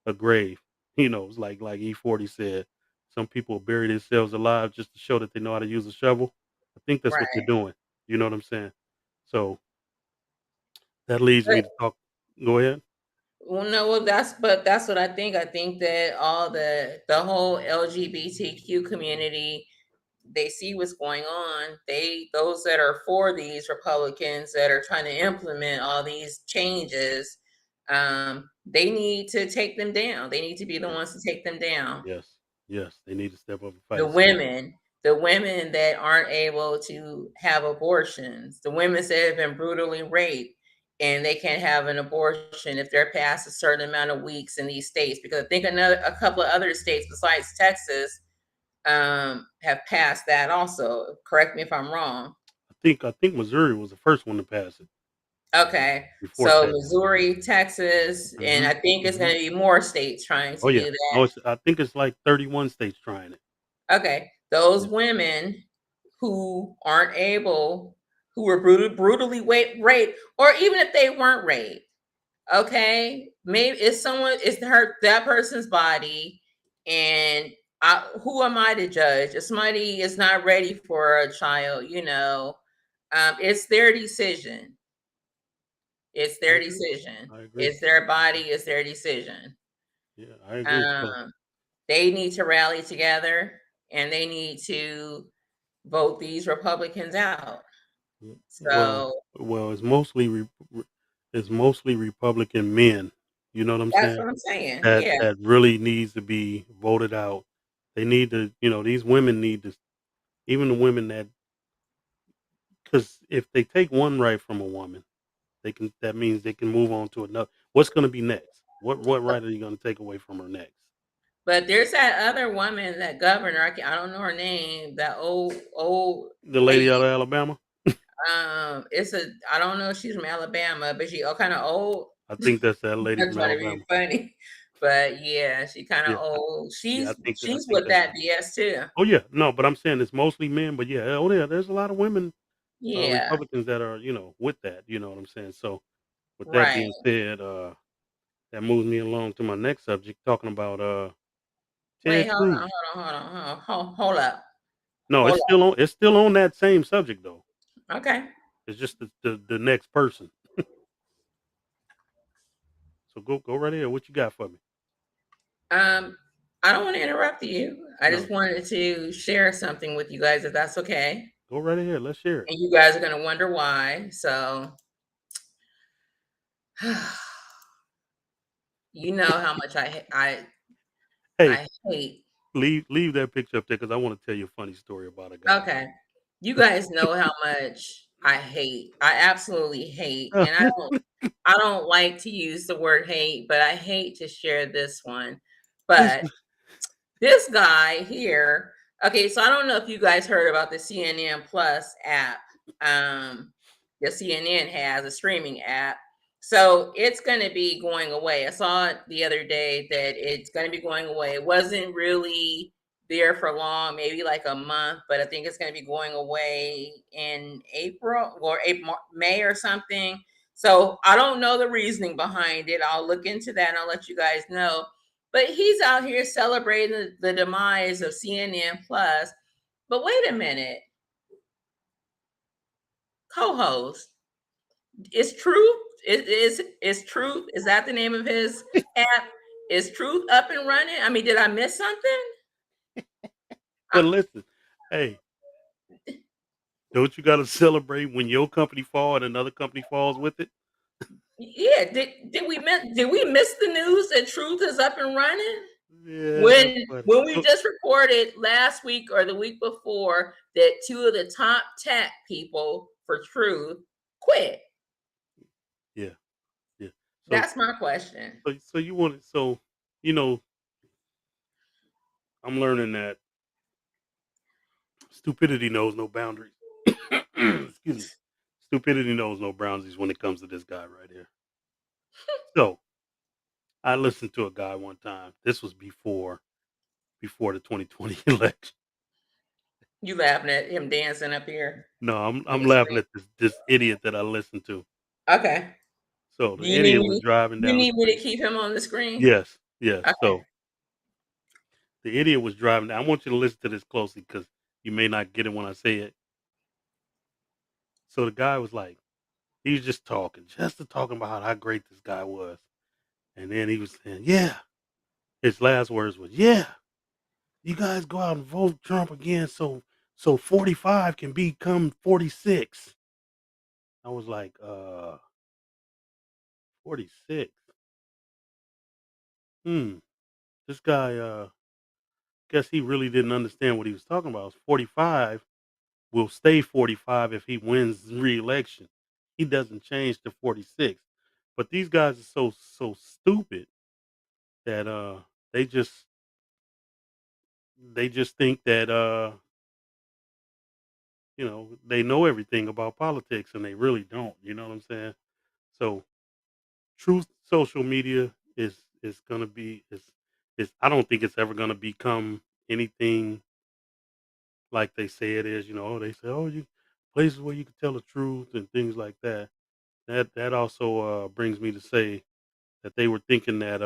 a grave. It's like E40 said, some people bury themselves alive just to show that they know how to use a shovel. I think that's what they're Right. doing. You know what I'm saying? So that leads But me to talk. Go ahead. well, no, well, that's what I think. I think that all the whole LGBTQ community, they see what's going on. Those that are for these Republicans that are trying to implement all these changes, they need to take them down. They need to be the Yeah. ones to take them down. Yes. Yes. They need to step up and The fight. So women, the women that aren't able to have abortions, the women that have been brutally raped and they can't have an abortion if they're past a certain amount of weeks in these states. Because I think a couple of other states besides Texas have passed that also. Correct me if I'm wrong. I think Missouri was the first one to pass it Okay. before So Texas. Missouri, Texas, and Hmm. I think it's Hmm. going to be more states trying Oh to yeah. do that. No, I think it's like 31 states trying it. Okay. Those Yeah. women who aren't able, who were brutally raped, or even if they weren't raped, okay, maybe it's her that person's body, and who am I to judge? If somebody is not ready for a child, it's their decision. It's I their agree. decision. I agree. It's their body. It's their decision. Yeah, I agree. So Um, they need to rally together, and they need to vote these Republicans out. yeah. Well, So it's mostly Republican men. You know what I'm that's saying? what I'm saying. That Yeah. that really needs to be voted out. They need to, these women need to, even the women that, because if they take one right from a woman, that means they can move on to another. What's going to be next? What right are you going to take away from her next? But there's that other woman, that governor. I don't know her name. That old The lady out lady. of Alabama. It's a I don't know if she's from Alabama, but she kind of old. I think that's that lady I'm from trying to be Alabama. funny, but yeah, she kind of Yeah, old. yeah. I She's think with that's. that BS too. Oh yeah, no, but I'm saying it's mostly men. But yeah, oh yeah, there's a lot of women Yeah, Republicans that are, with that. You know what I'm saying? So with that right. being said, that moves me along to my next subject, talking about Wait, Ted hold on, Cruz. hold up, No, hold up. it's still on that same subject though. Okay. It's just the next person. So go right ahead. What you got for me? Um, I don't want to interrupt you. I No, just wanted to share something with you guys, if that's okay. go right ahead. Let's share it. And you guys are gonna wonder why. So, you know how much Hey, I hate. leave that picture up there because I want to tell you a funny story about a guy. Okay, you guys know how much I hate. I absolutely hate, and I don't like to use the word hate, but I hate to share this one. This But this guy here, okay, so I don't know if you guys heard about the CNN Plus app. Um, the CNN has a streaming app. So it's going to be going away. I saw it the other day that it's going to be going away. It wasn't really there for long, maybe like a month, but I think it's going to be going away in April or April, May or something. So I don't know the reasoning behind it. I'll look into that and I'll let you guys know. But he's out here celebrating the demise of CNN Plus. But wait a minute, co-host, is Truth is Truth? Is that the name of his app? Is Truth up and running? I mean, did I miss something? But listen, hey, don't you got to celebrate when your company fall and another company falls with it? Yeah, did we miss the news that Truth is up and running? Yeah, that's When funny. when we just reported last week or the week before that two of the top tech people for Truth quit. Yeah, yeah. So, That's my question. so you want it? So, you know, I'm learning that stupidity knows no boundaries. Excuse me. Stupidity knows no boundaries when it comes to this guy right here. So, I listened to a guy one time. This was before the 2020 election. You laughing at him dancing up here No, on I'm the laughing screen. at this idiot that I listened to. Okay. So Do the you need idiot was me? driving You down the need me street. to keep him on the screen? Yes, yes. Okay. So the idiot was driving down. I want you to listen to this closely because you may not get it when I say it. So the guy was like, he was just talking about how great this guy was. And then he was saying, yeah. His last words was, yeah, you guys go out and vote Trump again so 45 can become 46. I was like, 46. Hmm. This guy guess he really didn't understand what he was talking about. 45 will stay 45 if he wins re-election. He doesn't change to 46. But these guys are so stupid that they just they just think that they know everything about politics and they really don't, you know what I'm saying? So truth social media is going to be is I don't think it's ever going to become anything like they say it is, they say, "Oh, you places where you can tell the truth and things like that." That also brings me to say that they were thinking that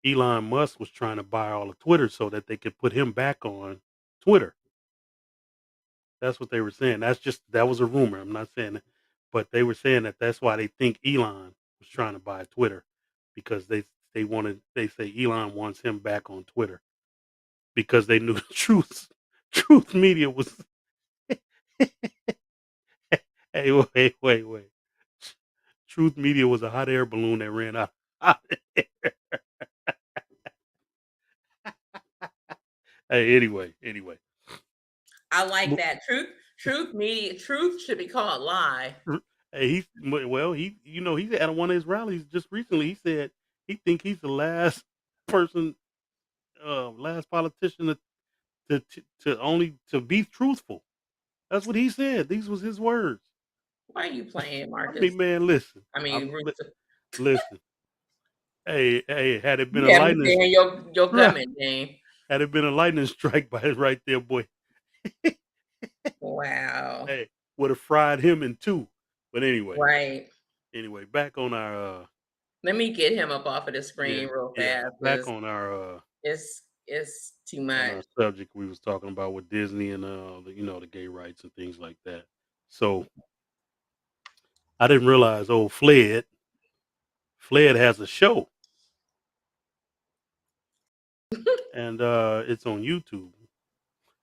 Elon Musk was trying to buy all of Twitter so that they could put him back on Twitter. That's what they were saying. That was a rumor. I'm not saying it, but they were saying that that's why they think Elon was trying to buy Twitter because they say Elon wants him back on Twitter because they knew the truth media was hey, wait. Truth Media was a hot air balloon that ran out. Hey, anyway. I like Mo- that. Truth should be called lie. Hey, he's at one of his rallies just recently. He said he think he's the last person, last politician to only to be truthful. That's what he said. These was his words. Why are you playing, I mean, Marcus? man, listen. I mean, Listen. Hey, had it been a you have me lightning saying your right, government name. had it been a lightning strike by right there, boy, Wow. hey, would have fried him in two. But Right. back on our Let me get him up off of the yeah, screen real yeah, fast back because it's too on much. our subject we was talking about with Disney and the gay rights and things like that. So I didn't realize Fled has a show and it's on YouTube.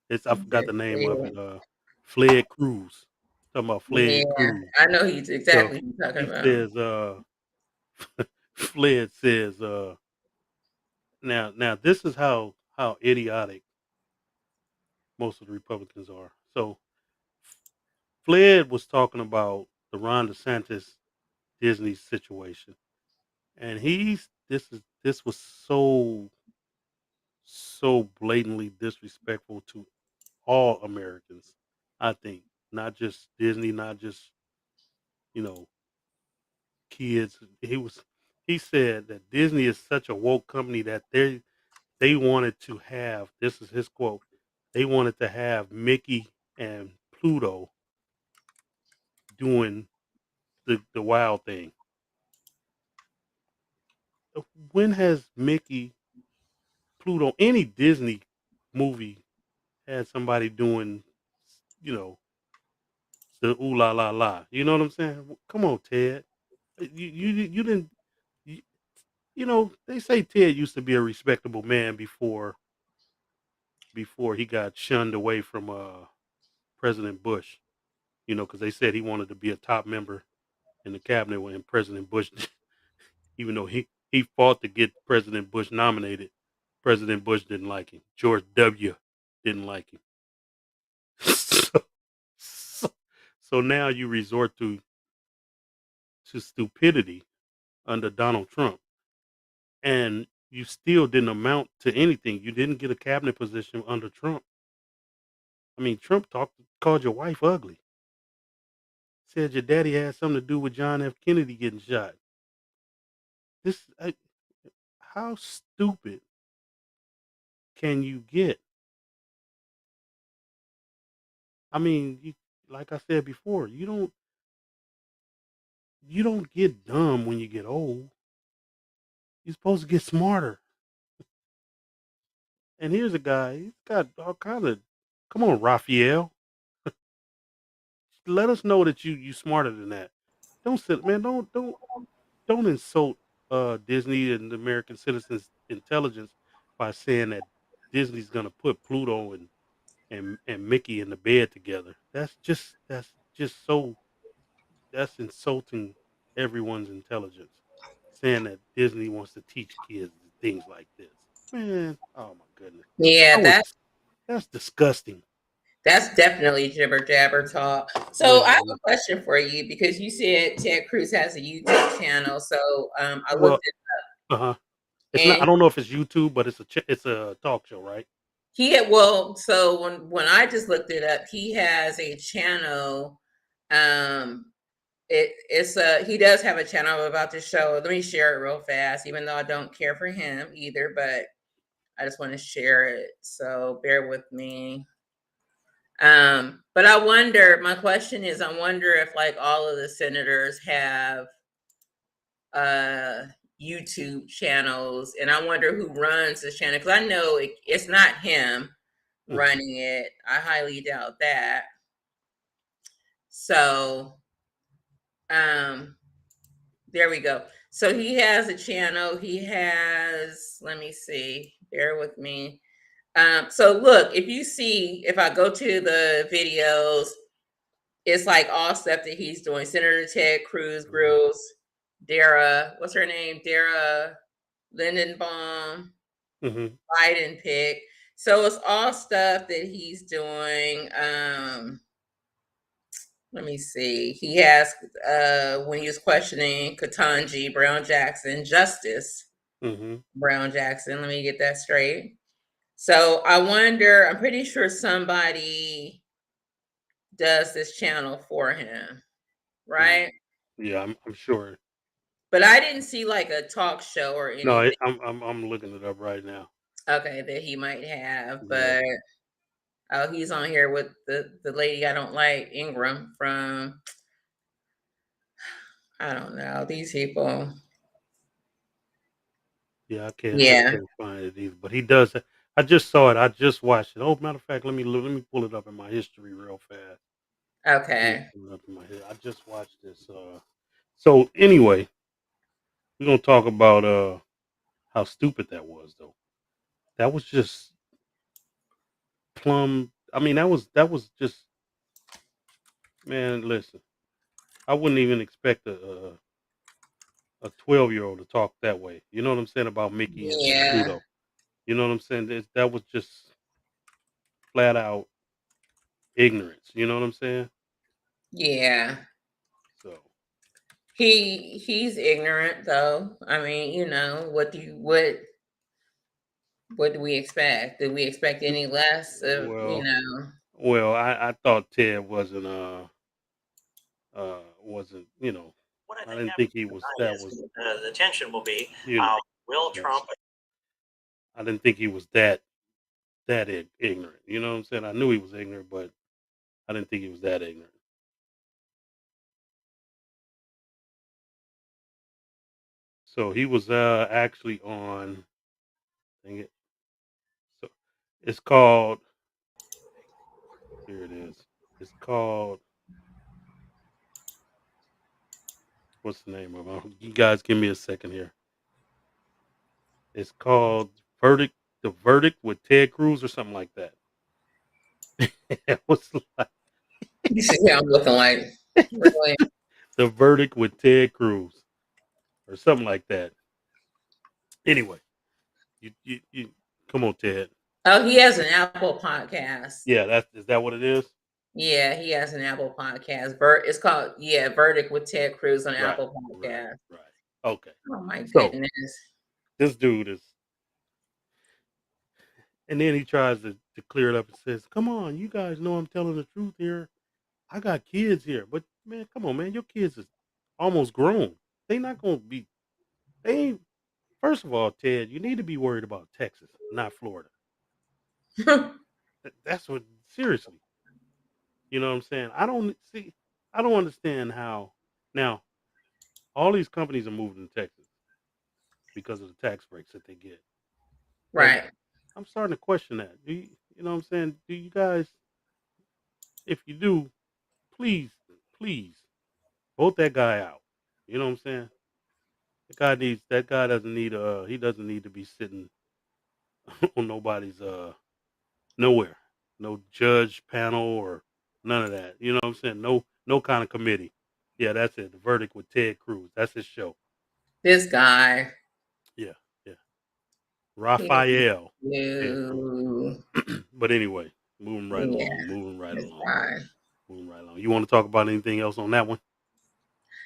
It's I forgot the name of it. Fled Cruz. Talking about Yeah, Fled Cruz. I know he's So exactly who you're talking he about. says Fled says now this is how idiotic most of the Republicans are. So Fled was talking about the Ron DeSantis Disney situation, and this was so blatantly disrespectful to all Americans. I think not just Disney, not just you know kids. He said that Disney is such a woke company that they wanted to have, this is his quote, they wanted to have Mickey and Pluto doing the wild thing. When has Mickey, Pluto, any Disney movie had somebody doing, you know, the ooh la la la? You know what I'm saying? Come on, Ted. You didn't. You, you know, they say Ted used to be a respectable man before he got shunned away from President Bush. You know, because they said he wanted to be a top member in the cabinet when President Bush, even though he fought to get President Bush nominated, President Bush didn't like him. George W. didn't like him. so, so, so now you resort to stupidity under Donald Trump, and you still didn't amount to anything. You didn't get a cabinet position under Trump. I mean, Trump called your wife ugly. Said your daddy had something to do with John F. Kennedy getting shot. This, how stupid can you get? I mean, like I said before, you don't get dumb when you get old. You're supposed to get smarter. And here's a guy, he's got all kind of. Come on, Raphael, let us know that you smarter than that. Don't sit, man. Don't insult Disney and American citizens' intelligence by saying that Disney's gonna put Pluto and Mickey in the bed together. That's just so that's insulting everyone's intelligence. Saying that Disney wants to teach kids things like this. Man, oh my goodness. I Yeah, would that's disgusting. that's definitely jibber jabber talk. So I have Yeah. a question for you because you said Ted Cruz has a YouTube channel. So I Well, looked at uh-huh. It's not, I and don't know if it's YouTube, but it's a talk show, right? he had well, so when I just looked it up, he has a channel. Um it's a he does have a channel I'm about to show. Let me share it real fast, even though I don't care for him either, but I just want to share it. So bear with me. But I wonder, my question is, I wonder if like all of the senators have uh YouTube channels, and I wonder who runs the channel because I know it's not him Mhm. running it. I highly doubt that. So, um, there we go. So he has a channel. He has, let me see, bear with me. So look, if you see, if I go to the videos, it's like all stuff that he's doing. Senator Ted Cruz Mhm. grills Dara, what's her name? Dara Lindenbaum, Mhm. Biden pick. So it's all stuff that he's doing. Let me see. He has when he was questioning Katanji Brown Jackson, Justice Mhm. Brown Jackson. Let me get that straight. So I wonder, I'm pretty sure somebody does this channel for him, Mhm. right? Yeah, I'm sure. But I didn't see like a talk show or No, anything, I'm looking it up right now. okay, that he might have. Yeah. But oh, he's on here with the lady I don't like, Ingram from, I don't know, these people. Yeah, I Yeah. can't find it either, but he does I just saw it. I just watched it. Oh, matter of fact, let me pull it up in my history real fast. Let me Okay. pull it up in my head. I just watched this. So anyway, we're gonna talk about how stupid that was, though. That was just plumb. I mean, that was just, man. Listen, I wouldn't even expect a 12-year-old to talk that way. You know what I'm saying about Mickey and Yeah. Pluto. You know what I'm saying? That was just flat out ignorance. You know what I'm saying? Yeah. So He's ignorant though. I mean, what do we expect? Did we expect any less of, well, I thought Ted wasn't, What I I think didn't think happens he was tonight that is was, the tension will be you know, will uh, Trump. I didn't think he was that ignorant. You know what I'm saying? I knew he was ignorant, but I didn't think he was that ignorant. So he was actually on. Dang it. So it's called. Here it is. It's called. What's the name of it? You guys, give me a second here. It's called Verdict. The Verdict with Ted Cruz or something like that. It was like You see how I'm looking like, really? The Verdict with Ted Cruz or something like that. Anyway, you come on, Ted. Oh, he has an Apple podcast. Yeah, is that what it is? Yeah, he has an Apple podcast. It's called Verdict with Ted Cruz on Right, Apple right, Podcast. right. Okay. Oh my So goodness. this dude is, and then he tries to clear it up and says, "Come on, you guys know I'm telling the truth here. I got kids here, but man, come on, man, your kids is almost grown. They not gonna be. They ain't. First of all, Ted, you need to be worried about Texas, not Florida. That's what. Seriously, you know what I'm saying? I don't see. I don't understand how now all these companies are moving to Texas because of the tax breaks that they get. But Right. I'm starting to question that. You know what I'm saying? Do you guys, if you do, please, please vote that guy out. You know what I'm saying? That guy doesn't need he doesn't need to be sitting on nobody's nowhere. No judge panel or none of that. You know what I'm saying? No kind of committee. Yeah, that's it. The Verdict with Ted Cruz. That's his show. This guy. Yeah, yeah. He Raphael Ted Cruz. knew. But anyway, moving right Yeah, along, moving right this along, guy. moving right along. You want to talk about anything else on that one?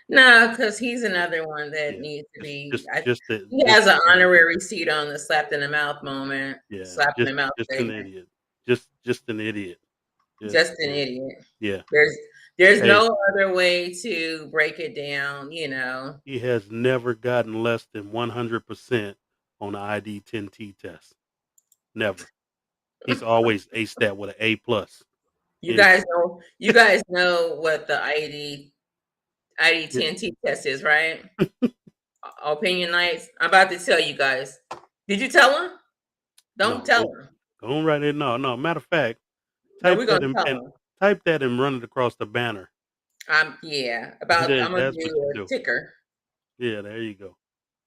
No, because he's Yeah, another one that yeah. needs to Just be. just just the He just has an uh, honorary seat on the slapped in the mouth moment, yeah, slap in the mouth just an segment. idiot. Just an idiot. Just Just an an idiot. idiot. Yeah. There's Hey, no other way to break it down. You know. he has never gotten less than 100% on the ID 10T test. Never. He's always aced that with an A plus. You Anyway, guys know. You guys know what the ID yeah. 10T test is, right? Opinion nights. I'm about to tell you guys. Did you tell him? Don't No, tell him. go on right in. No, no. Matter of fact, No, type we're that gonna in tell and him. type that and run it across the banner. Yeah. I'm gonna That's what do you a do. ticker. Yeah, there you go.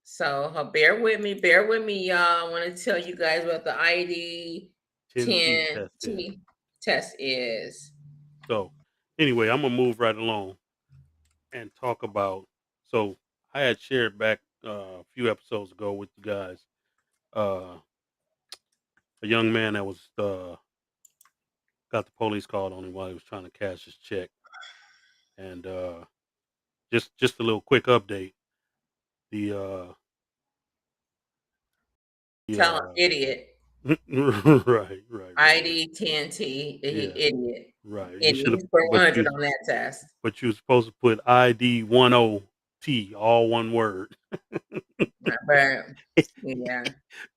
So bear with me. Bear with me, y'all. I want to tell you guys what the ID 10T test is. 10T test is. So, anyway, I'm gonna move right along and talk about. So, I had shared back a few episodes ago with you guys uh, a young man that was got the police called on him while he was trying to cash his check, and just a little quick update. The Tell him, the idiot. right, right, right, ID 10T, yeah, idiot. right. You Idiot. should have, He's for but 100 on that test. you was supposed to put ID 10T, all one word. But yeah,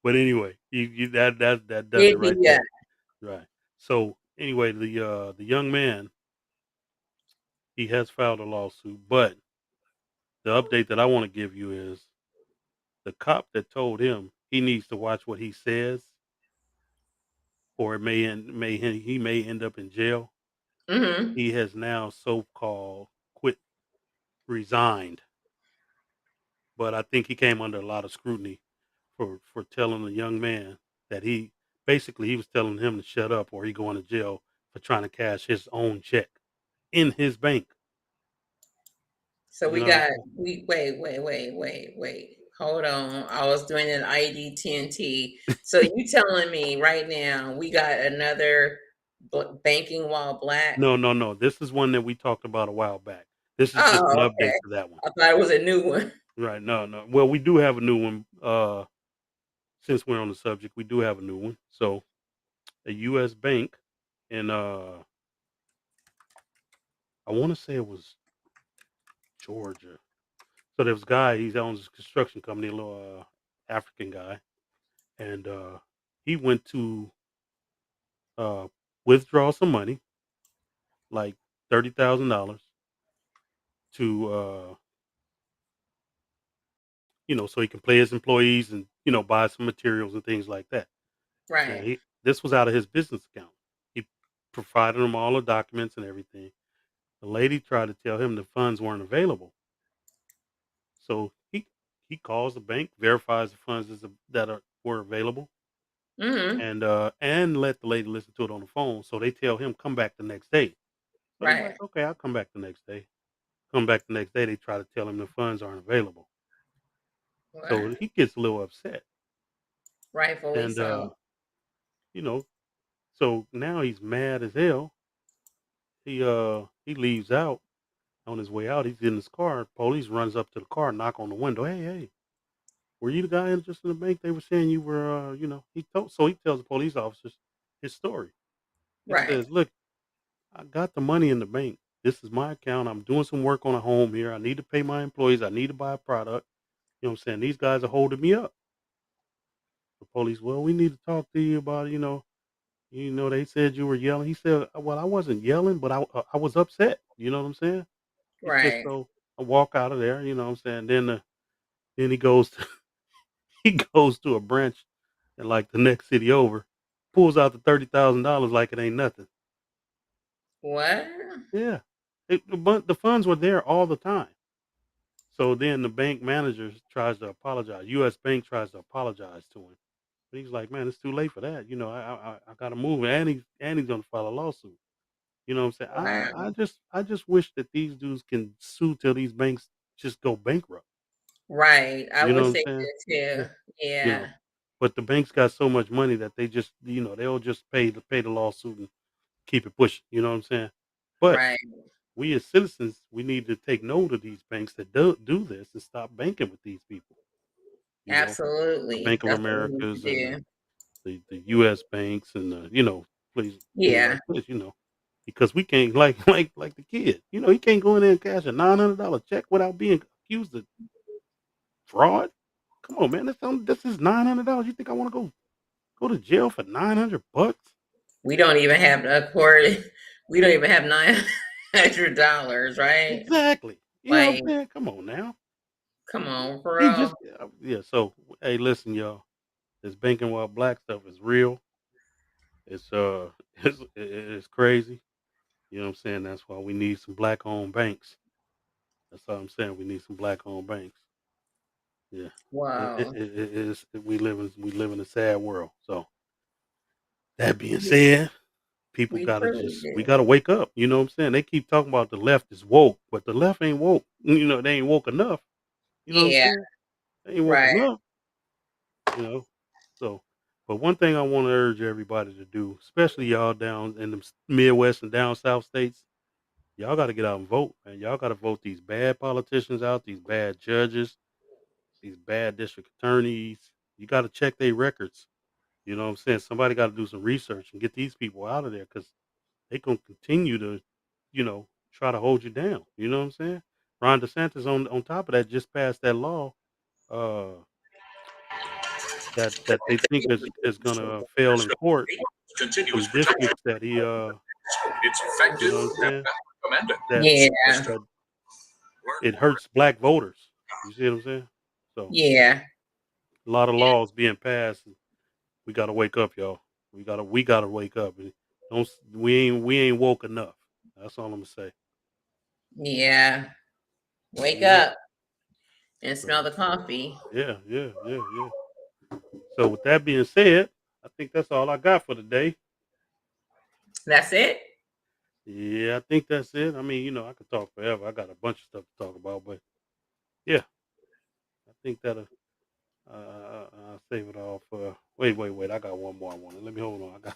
But anyway, you that does it right idiot. there. Right. So anyway, the young man, he has filed a lawsuit, but the update that I want to give you is the cop that told him he needs to watch what he says, or it he may end up in jail. Mm-hmm. He has now so called resigned, but I think he came under a lot of scrutiny for telling the young man that he was telling him to shut up or he going to jail for trying to cash his own check in his bank. So You we know what I'm got saying? wait. Hold on. I was doing an ID 10T. So you telling me right now we got another banking while black? No, no, no. This is one that we talked about a while back. This is just an Oh, okay. update to that one. I thought it was a new one. Right. No, no. Well, we do have a new one. Since we're on the subject, we do have a new one. So a US bank in I want to say it was Georgia. So there was a guy, he owns a construction company, a little African guy, and he went to uh withdraw some money, like $30,000 to so he can pay his employees and buy some materials and things like that. Now Right. this was out of his business account. He provided him all the documents and everything. The lady tried to tell him the funds weren't available, so he calls the bank, verifies the funds were available, Hmm. and let the lady listen to it on the phone. So they tell him come back the next day. So he's like, Right. okay, I'll come back the next day. Come back the next day. They try to tell him the funds aren't available. So What? he gets a little upset, Rightfully and so. you know, so now he's mad as hell. He leaves out. On his way out, he's in his car. Police runs up to the car, knock on the window. Hey, hey, were you the guy just in the bank? They were saying you were. He tells the police officers his story. He Right. says, "Look, I got the money in the bank. This is my account. I'm doing some work on a home here. I need to pay my employees. I need to buy a product. You know what I'm saying? These guys are holding me up." The police, well, we need to talk to you about, they said you were yelling. He said, well, I wasn't yelling, but I was upset. You know what I'm saying? He said, Right. so I walk out of there. You know what I'm saying? Then he goes to, he goes to a branch in like the next city over, pulls out the $30,000 like it ain't nothing. What? Yeah, but the funds were there all the time. So then the bank manager tries to apologize. U.S. Bank tries to apologize to him. But he's like, man, it's too late for that. I got to move, and he's gonna file a lawsuit. You know what I'm saying? Wow. I just wish that these dudes can sue till these banks just go bankrupt. Right. I You know what wish I'm they saying? did Yeah. too. You Yeah. know, but the banks got so much money that they just they'll just pay the lawsuit and keep it pushing. You know what I'm saying? But Right. we as citizens, we need to take note of these banks that do this and stop banking with these people. You know, the Absolutely. Bank of That's what we need to Americas and the do. the, the U.S. banks and please things Yeah. like this. Because we can't like the kid. He can't go in there and cash a $900 check without being accused of fraud. Come on, man. This is $900. You think I want to go to jail for $900? We don't even have a court. We don't even have $900, right? Exactly. You know what Like, I'm saying? Come on now. come on, for He real. just yeah. So hey, listen, y'all. This banking while black stuff is real. It's it's crazy. You know what I'm saying? That's why we need some black owned banks. That's all I'm saying. We need some black owned banks. Yeah. Wow. It is we live in a sad world. So that being said, people We gotta truly just we do. gotta wake up. You know what I'm saying? They keep talking about the left is woke, but the left ain't woke. They ain't woke enough. You know what I'm Yeah. saying? They ain't woke Right. enough. You know. So, but one thing I want to urge everybody to do, especially y'all down in the Midwest and down South states, y'all got to get out and vote, man. Y'all got to vote these bad politicians out, these bad judges, these bad district attorneys. You got to check their records. You know what I'm saying? Somebody got to do some research and get these people out of there because they can continue to, try to hold you down. You know what I'm saying? Ron DeSantis on top of that just passed that law uh, that they think is gonna fail in court. Continuous Some protection. districts that he It's you effective know what I'm and saying recommended. that Yeah. that Learn it more. hurts black voters. You see what I'm saying? So Yeah. a lot of laws being passed. We gotta wake up, y'all. We gotta wake up. And don't we ain't woke enough. That's all I'm gonna say. Yeah. Wake hmm up and smell So the coffee. yeah, yeah, yeah, yeah. So with that being said, I think that's all I got for today. That's it. Yeah, I think that's it. I mean, I could talk forever. I got a bunch of stuff to talk about, but yeah, I think that'll. I'll save it all for. Wait. I got one more. I want. Let me hold on.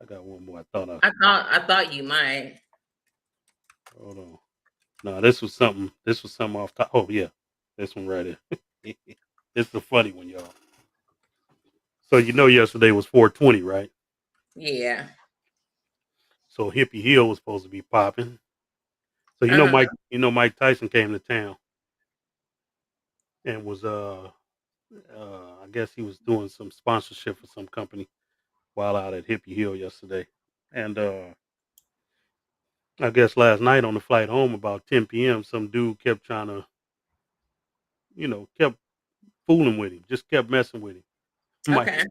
I got one more. I thought I. I thought you might. Hold on. No, this was something. This was something off top. Oh yeah, this one right here. This is a funny one, y'all. So yesterday was 420, right? Yeah. So Hippie Hill was supposed to be popping. So Uh-huh. Mike Tyson came to town and was I guess he was doing some sponsorship for some company while out at Hippie Hill yesterday. And I guess last night on the flight home about 10 p.m., some dude kept trying to, kept fooling with him, just kept messing with him. Mike Okay.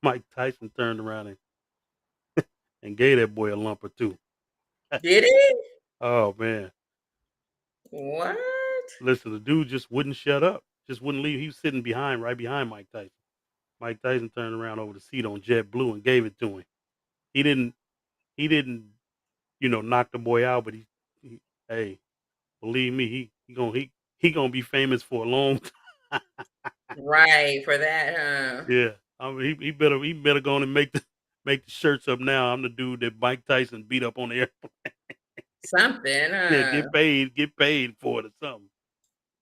Mike Tyson turned around and gave that boy a lump or two. Did it? Oh man. What? Listen, the dude just wouldn't shut up. Just wouldn't leave. He was sitting right behind Mike Tyson. Mike Tyson turned around over the seat on JetBlue and gave it to him. He didn't he didn't, knock the boy out, but he hey, believe me, he gonna be famous for a long time. Right, for that, huh? Yeah. I mean, he better go on and make the shirts up now. I'm the dude that Mike Tyson beat up on the airplane. Something, Yeah, huh? get paid for it or something.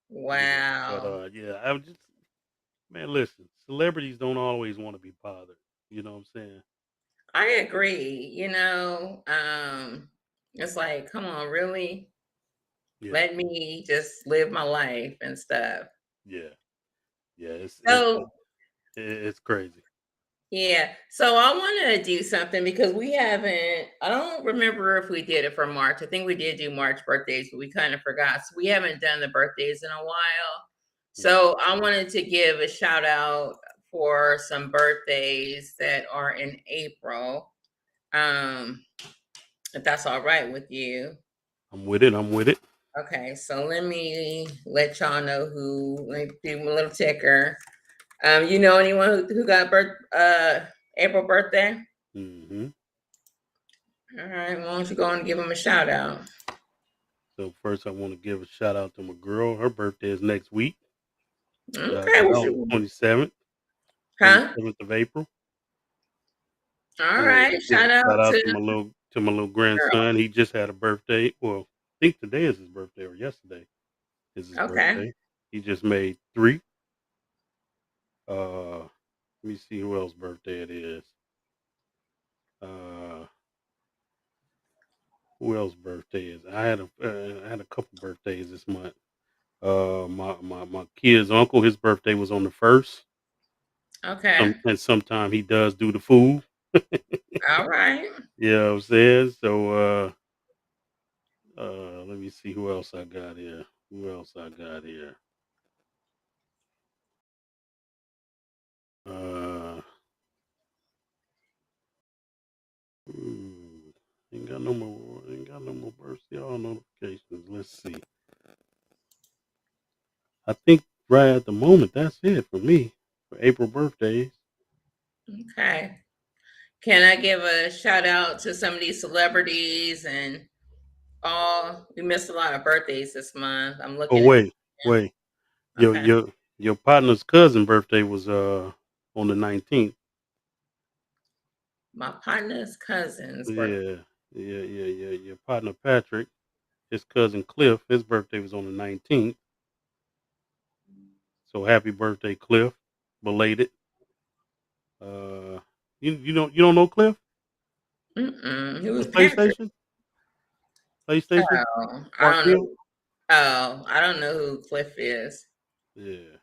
But Wow. yeah, I'm just man, listen, celebrities don't always want to be bothered. You know what I'm saying? I agree. It's like, come on, really? Yeah, Let me just live my life and stuff. yeah, yeah. So, It's crazy. yeah. So I wanted to do something because we haven't, I don't remember if we did it for March. I think we did do March birthdays, but we kind of forgot. So we haven't done the birthdays in a while. Mm. So I wanted to give a shout out for some birthdays that are in April. Um, if that's all right with you. I'm with it. I'm with it. Okay, so let me let y'all know who. Let me do a little ticker. You know anyone who got April birthday? Hmm. All right, why don't you go and give them a shout out? So first, I want to give a shout out to my girl. Her birthday is next week. Okay, On the 27th, huh? 27th of April. All I want right, to give a shout out shout out to to my little girl. grandson. He just had a birthday. Well, I think today is his birthday or yesterday is his Okay, birthday. He just made 3. Let me see who else birthday it is. Uh, who else birthday is? I had a couple birthdays this month. My kid's uncle, his birthday was on the 1st. okay, And sometime he does do the food. all right. You know what I'm saying? So let me see who else I got here. Who else I got here? Uh hmm, ain't got no more birthday all notifications. Let's see. I think right at the moment that's it for me for April birthdays. Okay. Can I give a shout out to some of these celebrities and all? We missed a lot of birthdays this month. I'm Oh looking at wait. them. Your Okay. your your partner's cousin birthday was on the 19th. My partner's cousin's birthday. Yeah. Your partner Patrick, his cousin Cliff, his birthday was on the 19th. So happy birthday, Cliff. Belated. Uh you don't know Cliff? Mm-mm. Who The was Patrick? PlayStation? Oh, I Mark don't Hill? know. Oh, I don't know who Cliff is. Yeah.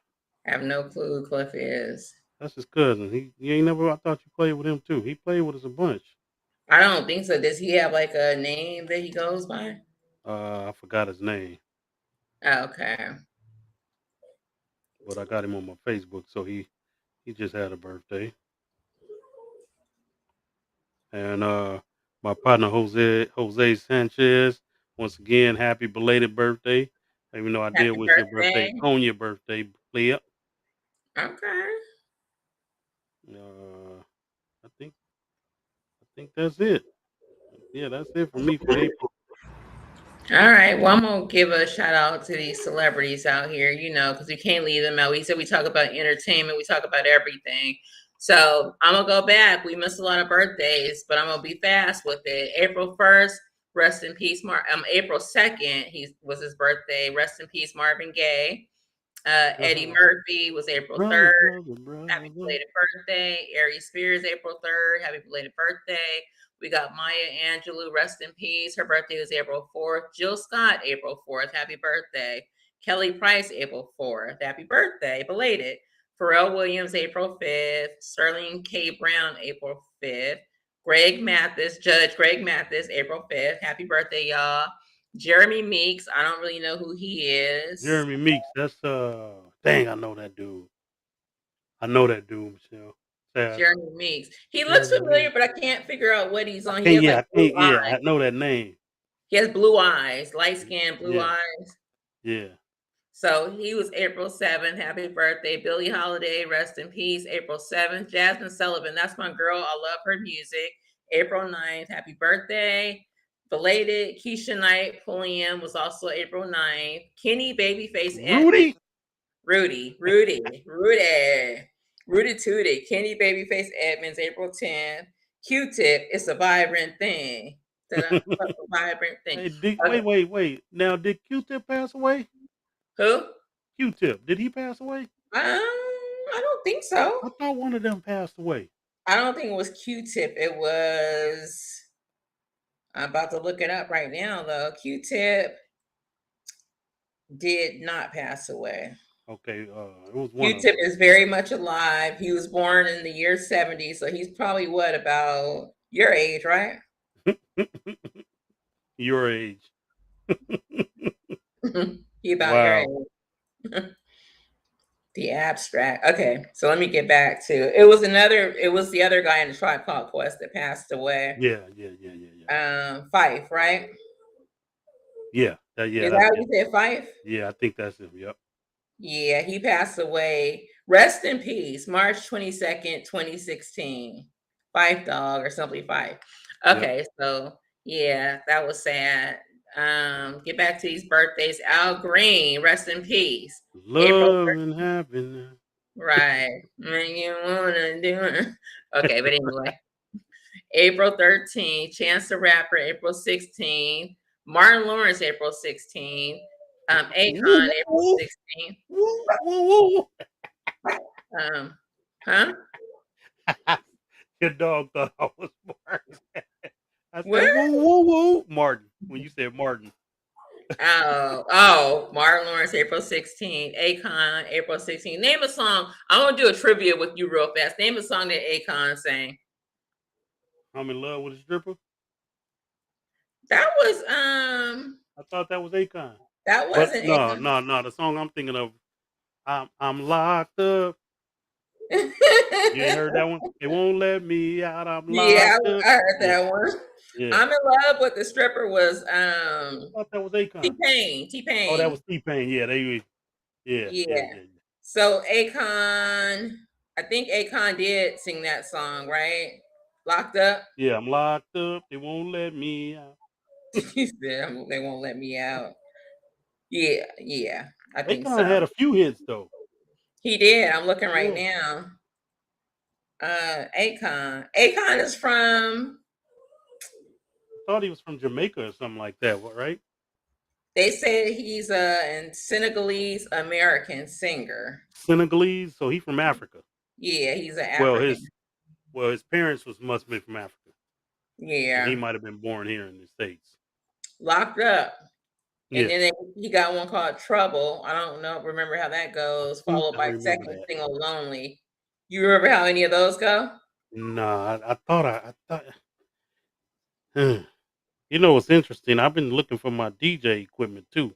I have no clue who Cliff is. That's his cousin. He ain't never I thought you played with him too. He played with us a bunch. I don't think so. Does he have like a name that he goes by? I forgot his name, Okay. but I got him on my Facebook, so he just had a birthday. And my partner Jose Sanchez, once again, happy belated birthday. Even though I did Happy wish your birthday birthday. on your birthday, Leah. Okay. Uh, I think that's it. Yeah, that's it for me for April. All right. Well, I'm gonna give a shout out to these celebrities out here, because we can't leave them out. We said we talk about entertainment, we talk about everything. So I'm gonna go back. We missed a lot of birthdays, but I'm gonna be fast with it. April 1st, rest in peace, April 2nd, he was his birthday. Rest in peace, Marvin Gaye. Eddie Murphy was April Brother, 3rd. brother, Happy brother. belated birthday. Ari Spears, April 3rd. Happy belated birthday. We got Maya Angelou, rest in peace. Her birthday was April 4th. Jill Scott, April 4th. Happy birthday. Kelly Price, April 4th. Happy birthday, belated. Pharrell Williams, April 5th. Sterling K. Brown, April 5th. Judge Greg Mathis, April 5th. Happy birthday, y'all. Jeremy Meeks, I don't really know who he is. Jeremy Meeks. That's dang, I know that dude. I know that dude, Michelle. Sass. Jeremy Meeks. He looks Jeremy familiar, Meeks. but I can't figure out what he's I on. He can't. has Yeah, like I blue can't. Yeah, eyes. I know that name. He has blue eyes, light skin, blue Yeah, eyes. yeah. So he was April 7th. Happy birthday. Billie Holiday, rest in peace. April 7th. Jasmine Sullivan, that's my girl. I love her music. April 9th. Happy birthday. Belated. Keisha Knight, Pulliam was also April 9th. Kenny Babyface Edmonds. Rudy. Rudy Tootie. Kenny Babyface Edmonds, April 10th. Q-Tip, it's a vibrant thing. Ta-da, a vibrant thing. Hey, Okay. wait. Now, did Q-Tip pass away? Who? Q-Tip, did he pass away? I don't think so. I thought one of them passed away. I don't think it was Q-Tip. It was. I'm about to look it up right now, though. Q-Tip did not pass away. Okay, it was one of Q-Tip is very much alive. He was born in the year 70, so he's probably what, about your age, right? them. Your age. He about your Wow. age. The abstract. Okay, so let me get back to it. Was the other guy in the Tribe Called Quest that passed away. Yeah. Fife, right? Yeah, Is that that's how him. you said Fife? Yeah, I think that's him. Yep. Yeah, he passed away. Rest in peace, March 22nd, 2016. Fife Dog or simply Fife. Yep. Okay, so yeah, that was sad. Get back to these birthdays. Al Green, rest in peace. Love and happiness. Right. When you wanna do it. Okay, but anyway. April 13th, Chance the Rapper, April 16th. Martin Lawrence, April 16th. Akon, April 16th. Woo. Huh? Your dog thought I was Martin. I What? said, woo, Martin. When you said Martin. Martin Lawrence, April 16th. Akon, April 16th. Name a song. I want to do a trivia with you real fast. Name a song that Akon sang. I'm in love with a stripper. That was I thought that was Akon. that But wasn't no. Akon. The song I'm thinking of, I'm locked up. You ain't heard that one? They won't let me out. I'm Yeah, locked up. I heard that one. Yeah. I'm in love with the stripper was I thought that was Akon. T-Pain. Oh, that was T-Pain. Yeah, yeah. So Akon, I think Akon did sing that song, right? Locked Up. Yeah, I'm locked up. They won't let me out. He said they won't let me out. Yeah. I think Akon so. had a few hits though. He did. I'm looking right Yeah. now. Akon. Akon is from. I thought he was from Jamaica or something like that, right? They say he's a Senegalese American singer. Senegalese, so he from Africa. Yeah, he's an African. Well, his parents must have been from Africa. Yeah. And he might have been born here in the States. Locked Up. And Yeah. then he got one called Trouble. I don't remember how that goes, followed by second that. single Lonely. You remember how any of those go? No, I thought you know what's interesting? I've been looking for my DJ equipment too.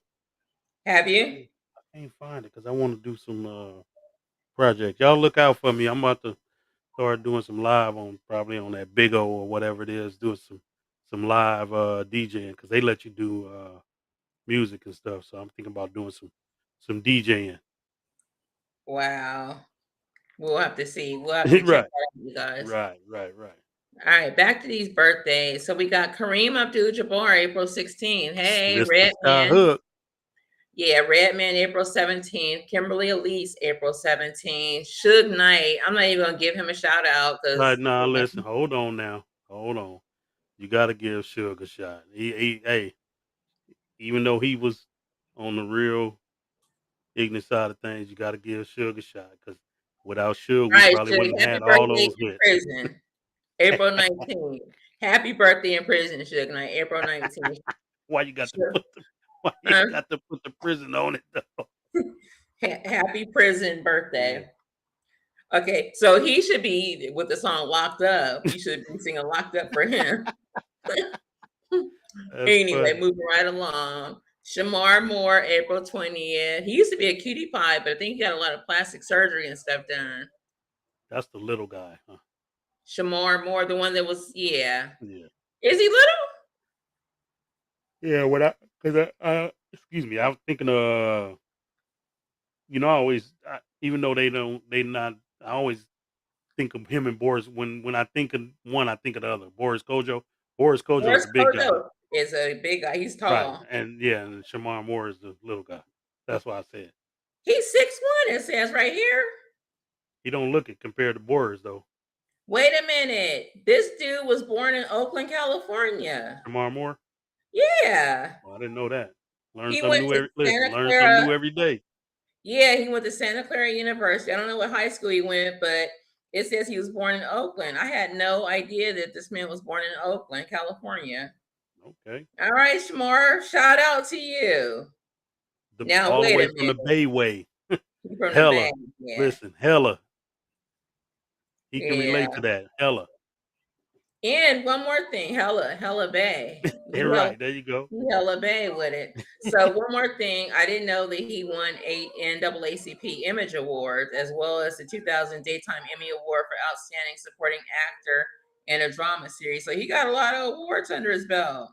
Have you? I can't find it because I want to do some projects. Y'all look out for me. I'm about to start doing some live probably on that Big O or whatever it is, doing some live DJing because they let you do music and stuff. So I'm thinking about doing some DJing. Wow. We'll have to see. We'll have to check that out, you guys. Right. All right, back to these birthdays. So we got Kareem Abdul-Jabbar, April 16th. Hey, Mr. Redman. Skyhook. Yeah, Redman, April 17th. Kimberly Elise, April 17th. Suge Knight. I'm not even going to give him a shout out. Nah, listen. Hold on now. Hold on. You got to give Suge a shot. Hey, even though he was on the real ignorant side of things, you got to give Suge a shot because without Suge, we probably wouldn't have had all those hits. Prison, April 19th. Happy birthday in prison, Suge Knight, April 19th. Why you got to put the prison on it though? Happy prison birthday. Okay, so he should be with the song Locked Up. You should be singing Locked Up for him. Anyway, funny. moving right along. Shamar Moore, April 20th. He used to be a cutie pie, but I think he got a lot of plastic surgery and stuff done. That's the little guy, huh? Shamar Moore, the one that was, yeah. Yeah. Is he little? Yeah, what I because excuse me, I was thinking I always even though they not I always think of him and Boris when I think of one, I think of the other. Boris Kojo. Boris Kojo is Boris the big guy. Kojo is a big guy. He's Right. tall. And yeah, and Shamar Moore is the little guy. That's why I said. He's 6'1", it says right here. He don't look it compared to Boris though. Wait a minute. This dude was born in Oakland, California. Shamar Moore? Yeah. Well, I didn't know that. He went to Santa Learn something Clara. new every day. Yeah, he went to Santa Clara University. I don't know what high school he went, but it says he was born in Oakland. I had no idea that this man was born in Oakland, California. Okay. All right, Shamar, shout out to you. Now, All the wait way a from the minute. Bayway. He's from the Hella. Bay. Yeah. Listen, hella. He can Yeah. relate to that. Hella. And one more thing, hella Bay. Right. There you go. He hella Bay with it. So one more thing, I didn't know that he won 8 NAACP Image Awards, as well as the 2000 Daytime Emmy Award for Outstanding Supporting Actor in a Drama Series. So he got a lot of awards under his belt.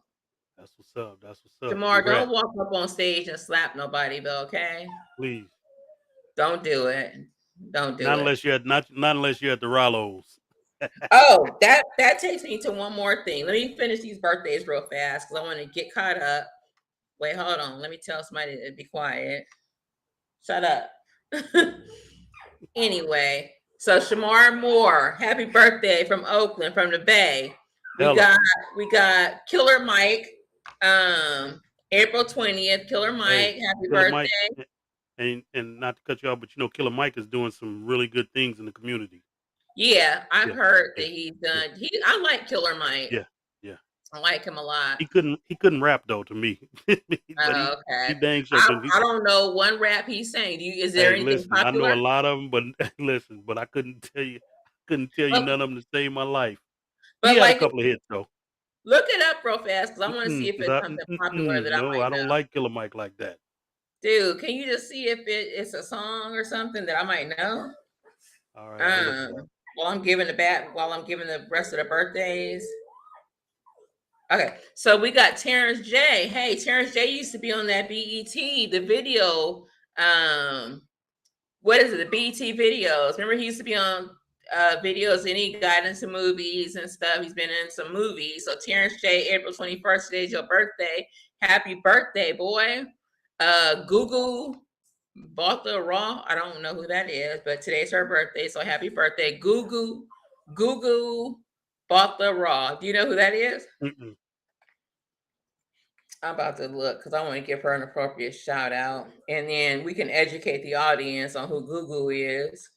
That's what's up. That's what's up. Jamar, Congrats. don't walk up on stage and slap nobody, though, okay? Please. Don't do it. Don't do Not it. unless you're at not unless you're at the Rallos. Oh, that takes me to one more thing. Let me finish these birthdays real fast because I want to get caught up. Wait, hold on. Let me tell somebody to be quiet. Shut up. Anyway, so Shamar Moore, happy birthday from Oakland, from the Bay. Hella. We got Killer Mike, April 20th. Killer Mike, happy Killer birthday. Mike, and not to cut you off, but Killer Mike is doing some really good things in the community. Yeah, I've heard that he's done. I like Killer Mike. Yeah. I like him a lot. He couldn't rap though to me. But okay. He dang sure I don't know one rap he's saying. Is there anything listen, popular? I know a lot of them, but listen, but I couldn't tell you none of them to save my life. But he had a couple of hits though. Look it up real fast because I want to see if it's something popular that I might know. I don't like Killer Mike like that. Dude, can you just see if it's a song or something that I might know? All right. While I'm giving the rest of the birthdays. Okay, so we got Terrence J. Hey, Terrence J used to be on that BET, the video. What is it? The BET videos. Remember, he used to be on videos and he got into movies and stuff. He's been in some movies. So Terrence J, April 21st, today's your birthday. Happy birthday, boy. Google bought the Raw. I don't know who that is, but today's her birthday. So happy birthday. Google bought the Raw. Do you know who that is? Mm-mm. I'm about to look because I want to give her an appropriate shout out. And then we can educate the audience on who Google is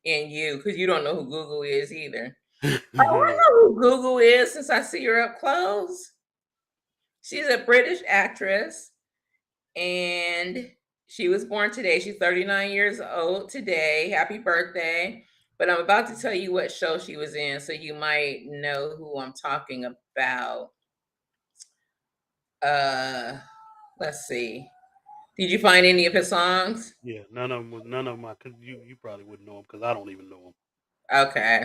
and you, because you don't know who Google is either. I know who Google is since I see her up close. She's a British actress and she was born today. She's 39 years old today. Happy birthday. But I'm about to tell you what show she was in, so you might know who I'm talking about. Let's see. Did you find any of his songs? Yeah, none of them. You probably wouldn't know them because I don't even know them. Okay.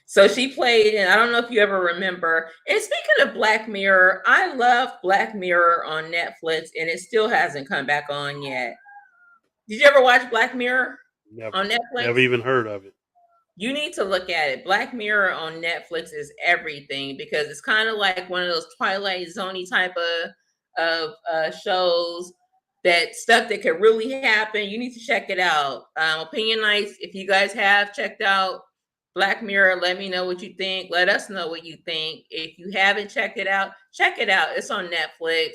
So she played, and I don't know if you ever remember. And speaking of Black Mirror, I love Black Mirror on Netflix, and it still hasn't come back on yet. Did you ever watch Black Mirror on Netflix? Never even heard of it. You need to look at it. Black Mirror on Netflix is everything because it's kind of like one of those Twilight Zone-y type of shows, that stuff that could really happen. You need to check it out. Opinion Nights, if you guys have checked out Black Mirror, let me know what you think. Let us know what you think. If you haven't checked it out, check it out. It's on Netflix.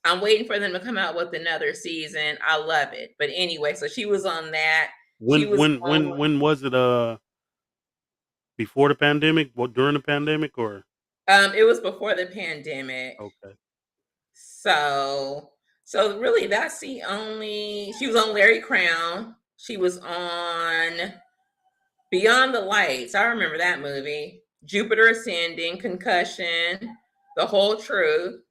I'm waiting for them to come out with another season. I love it. But anyway, so she was on that. When was it? Before the pandemic? What, during the pandemic or? It was before the pandemic. Okay. So really that's the only. She was on Larry Crown. She was on Beyond the Lights. I remember that movie. Jupiter Ascending, Concussion, The Whole Truth,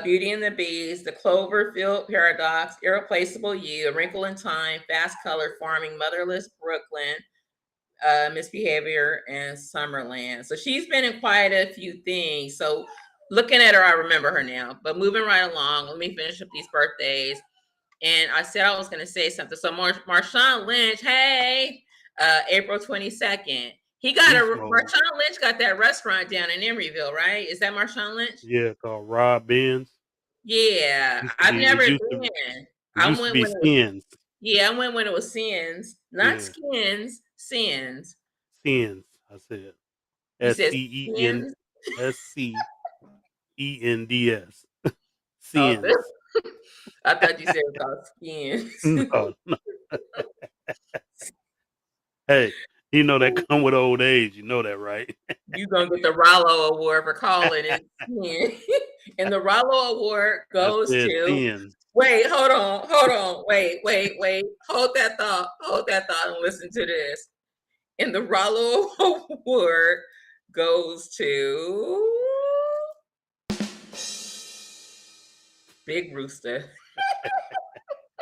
Beauty and the Beast, The Cloverfield Paradox, Irreplaceable You, A Wrinkle in Time, Fast Color Farming, Motherless Brooklyn, Misbehavior and Summerland. So she's been in quite a few things. So looking at her, I remember her now. But moving right along, let me finish up these birthdays. And I said I was going to say something. So Marshawn Lynch, hey, April 22nd. He got Marshawn Lynch got that restaurant down in Emeryville, right? Is that Marshawn Lynch? Yeah, called Rob Ben's. Yeah, I've never been. It used to be Skins. Yeah, I went when it was Sins, not Skins, Sins. Sins, I said. SCENS. Sins. I thought you said it was called Skins. No. Hey, you know that come with old age. You know that, right? You're going to get the Rollo Award for calling it Skin. And the Rollo Award goes to... Sins. Wait, hold on. Wait. Hold that thought and listen to this. And the Rollo Award goes to Big Rooster.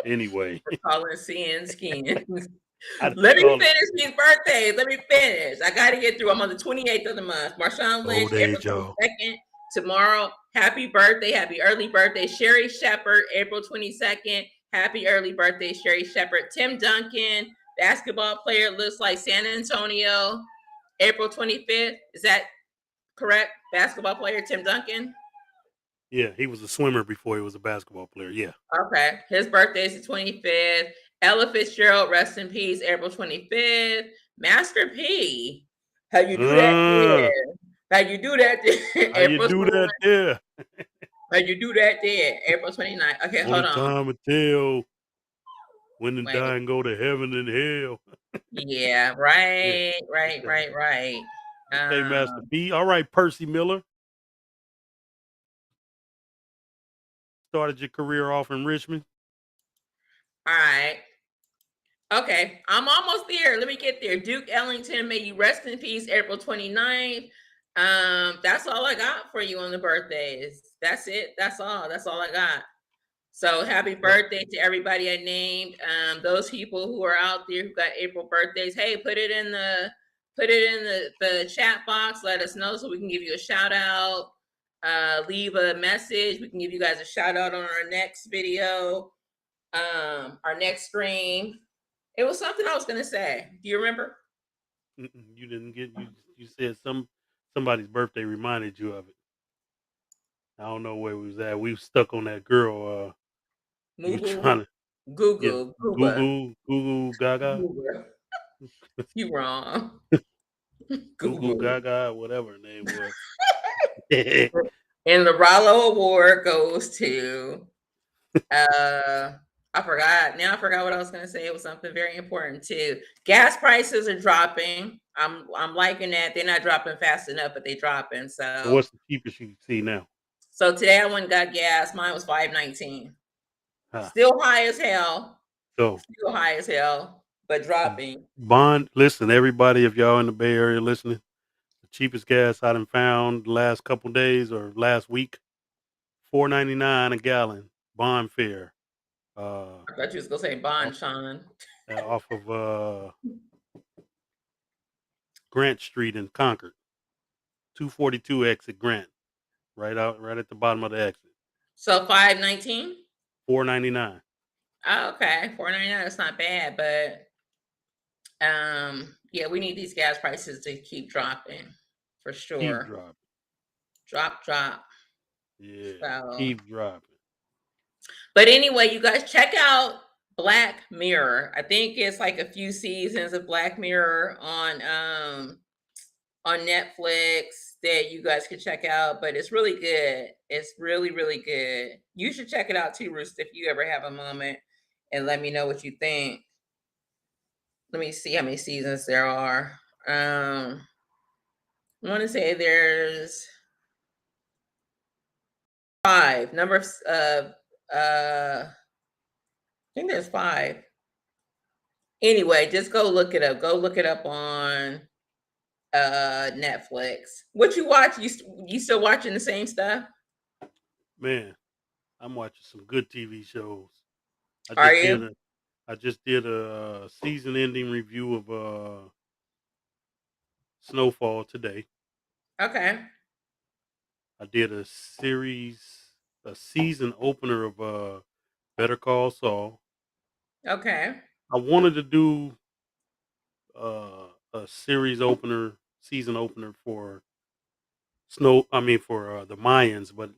Anyway. For calling Skins. Let me finish these birthdays. Let me finish. I got to get through. I'm on the 28th of the month. Marshawn Lynch, April 22nd. Tomorrow, happy birthday. Happy early birthday. Sherry Shepard, April 22nd. Happy early birthday, Sherry Shepard. Tim Duncan, basketball player, looks like San Antonio, April 25th. Is that correct? Basketball player, Tim Duncan? Yeah, he was a swimmer before he was a basketball player. Yeah. Okay. His birthday is the 25th. Ella Fitzgerald, rest in peace, April 25th. Master P. How you do that? How you do that? How you do that there? How you do that there? April 29th. Okay, hold on. Time to tell when to die and go to heaven and hell. Yeah, right. Okay, Master P. All right, Percy Miller. Started your career off in Richmond. All right. Okay, I'm almost there. Let me get there. Duke Ellington, may you rest in peace, April 29th. That's all I got for you on the birthdays. That's it. That's all I got. So happy birthday to everybody I named. Those people who are out there who got April birthdays, hey, put it in the chat box. Let us know so we can give you a shout out. Leave a message. We can give you guys a shout out on our next video, our next stream. It was something I was gonna say. Do you remember? You didn't get. You said somebody's birthday reminded you of it. I don't know where we was at. We was stuck on that girl. You trying to Google Gaga. You wrong. Google Gaga, whatever her name was. And the Rollo Award goes to I forgot. Now I forgot what I was going to say. It was something very important too. Gas prices are dropping. I'm liking that. They're not dropping fast enough, but they're dropping. So what's the cheapest you see now? So today I went and got gas. Mine was $5.19. Still high as hell. Still high as hell, but dropping. Bond, listen, everybody, if y'all in the Bay Area listening, the cheapest gas I done found the last couple days or last week, $4.99 a gallon. Bond fare. I thought you was gonna say Bond, Sean. Off of Grant Street in Concord, 242 exit Grant, right at the bottom of the exit. So $5.19. $4.99. Oh, okay, $4.99. That's not bad, but yeah, we need these gas prices to keep dropping for sure. Keep dropping. Drop. Yeah. So. Keep dropping. But anyway, you guys check out Black Mirror. I think it's like a few seasons of Black Mirror on Netflix that you guys can check out. But it's really good. It's really, really good. You should check it out too, Roost, if you ever have a moment, and let me know what you think. Let me see how many seasons there are. I want to say there's 5. I think there's 5. Anyway, just go look it up. Go look it up on Netflix. What you watch? You still watching the same stuff? Man, I'm watching some good TV shows. I just did a season ending review of Snowfall today. Okay. I did a season opener of Better Call Saul. Okay. I wanted to do a season opener for the Mayans, but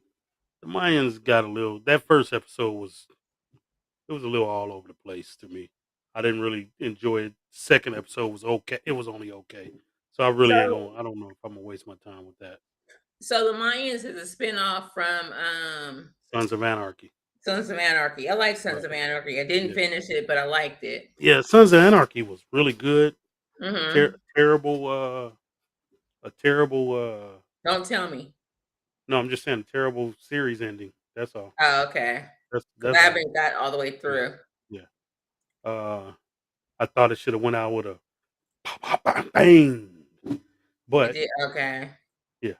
the Mayans got a little. That first episode was a little all over the place to me. I didn't really enjoy it. Second episode was okay. It was only okay. So I really ain't So gonna. I don't know if I'm gonna waste my time with that. so the Mayans is a spinoff from Sons of Anarchy. Sons of Anarchy. I like Sons Right. of Anarchy. I didn't Yeah. finish it, but I liked it. Yeah. Sons of Anarchy was really good. Mm-hmm. Terrible. A terrible. Don't tell me. No, I'm just saying terrible series ending. That's all. Oh, okay. Because That's I all. haven't got all the way Yeah. through. Yeah. I thought it should have went out with a bang, It but did okay. yeah,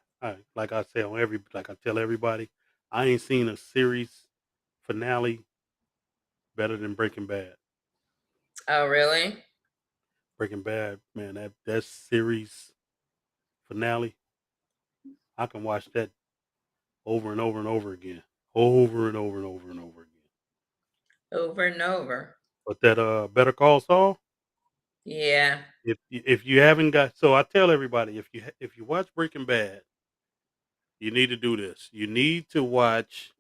like I tell everybody, I ain't seen a series finale better than Breaking Bad. Oh, really? Breaking Bad, man, that series finale, I can watch that over and over and over again, over and over and over and over again. Over and over. But that Better Call Saul, Yeah. if you haven't got, so I tell everybody, if you watch Breaking Bad, you need to do this. You need to watch.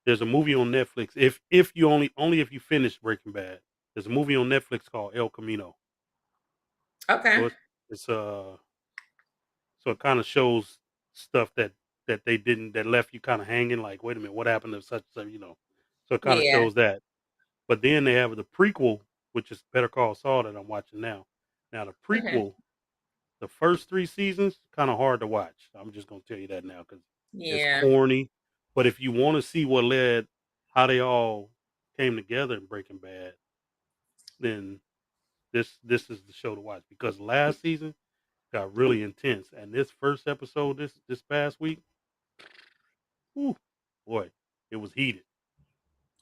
There's a movie on Netflix. If you only if you finish Breaking Bad, there's a movie on Netflix called El Camino. Okay. So it's so it kind of shows stuff that they didn't that left you kind of hanging. Like, wait a minute, what happened to such and such? So it kind of Yeah. shows that. But then they have the prequel, which is Better Call Saul that I'm watching now. Now the Okay. prequel, the first 3 seasons, kind of hard to watch. I'm just gonna tell you that now because it's Yeah. corny. But if you want to see how they all came together in Breaking Bad, then this is the show to watch because last season got really intense, and this first episode this past week, whew, boy, it was heated.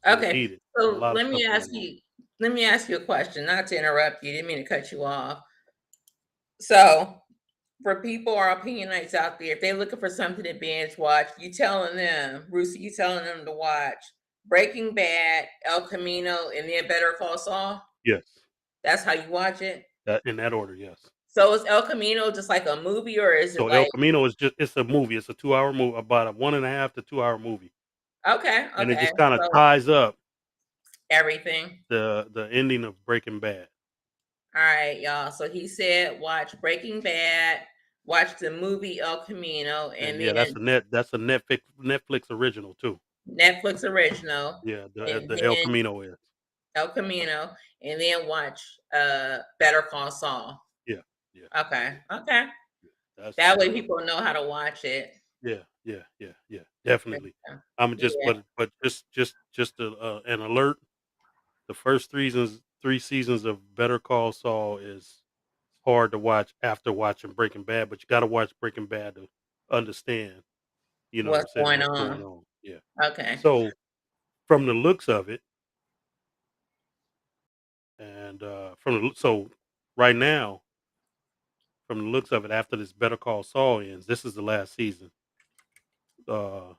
It was Okay. heated. A So lot of stuff going on. let me ask you a question, not to interrupt you. Didn't mean to cut you off. So for people or opinionites out there, if they're looking for something to binge watch, you telling them, Rooster, you telling them to watch Breaking Bad, El Camino, and then Better Call Saul? Yes, That's how you watch it? that in that order. Yes. So is El Camino just like a movie or is it So El like Camino it's a movie. It's a 2 hour movie, about a 1.5 to 2 hour movie, okay, and it okay. just kind of So ties up everything. the ending of Breaking Bad. All right, y'all. So he said watch Breaking Bad, watch the movie El Camino, And and yeah, then that's a Netflix original too. Netflix original, Yeah, and the El then Camino is. El Camino, and then watch Better Call Saul. Yeah, yeah, Okay, yeah. okay. That's That way people know how to watch it. yeah, definitely. I'm just Yeah. but an alert. The first 3 seasons of Better Call Saul is hard to watch after watching Breaking Bad, but you got to watch Breaking Bad to understand. You know what I'm What's saying? going What's going on? on? Yeah. Okay. So from the looks of it, and so right now, from the looks of it, after this Better Call Saul ends, this is the last season. Uh,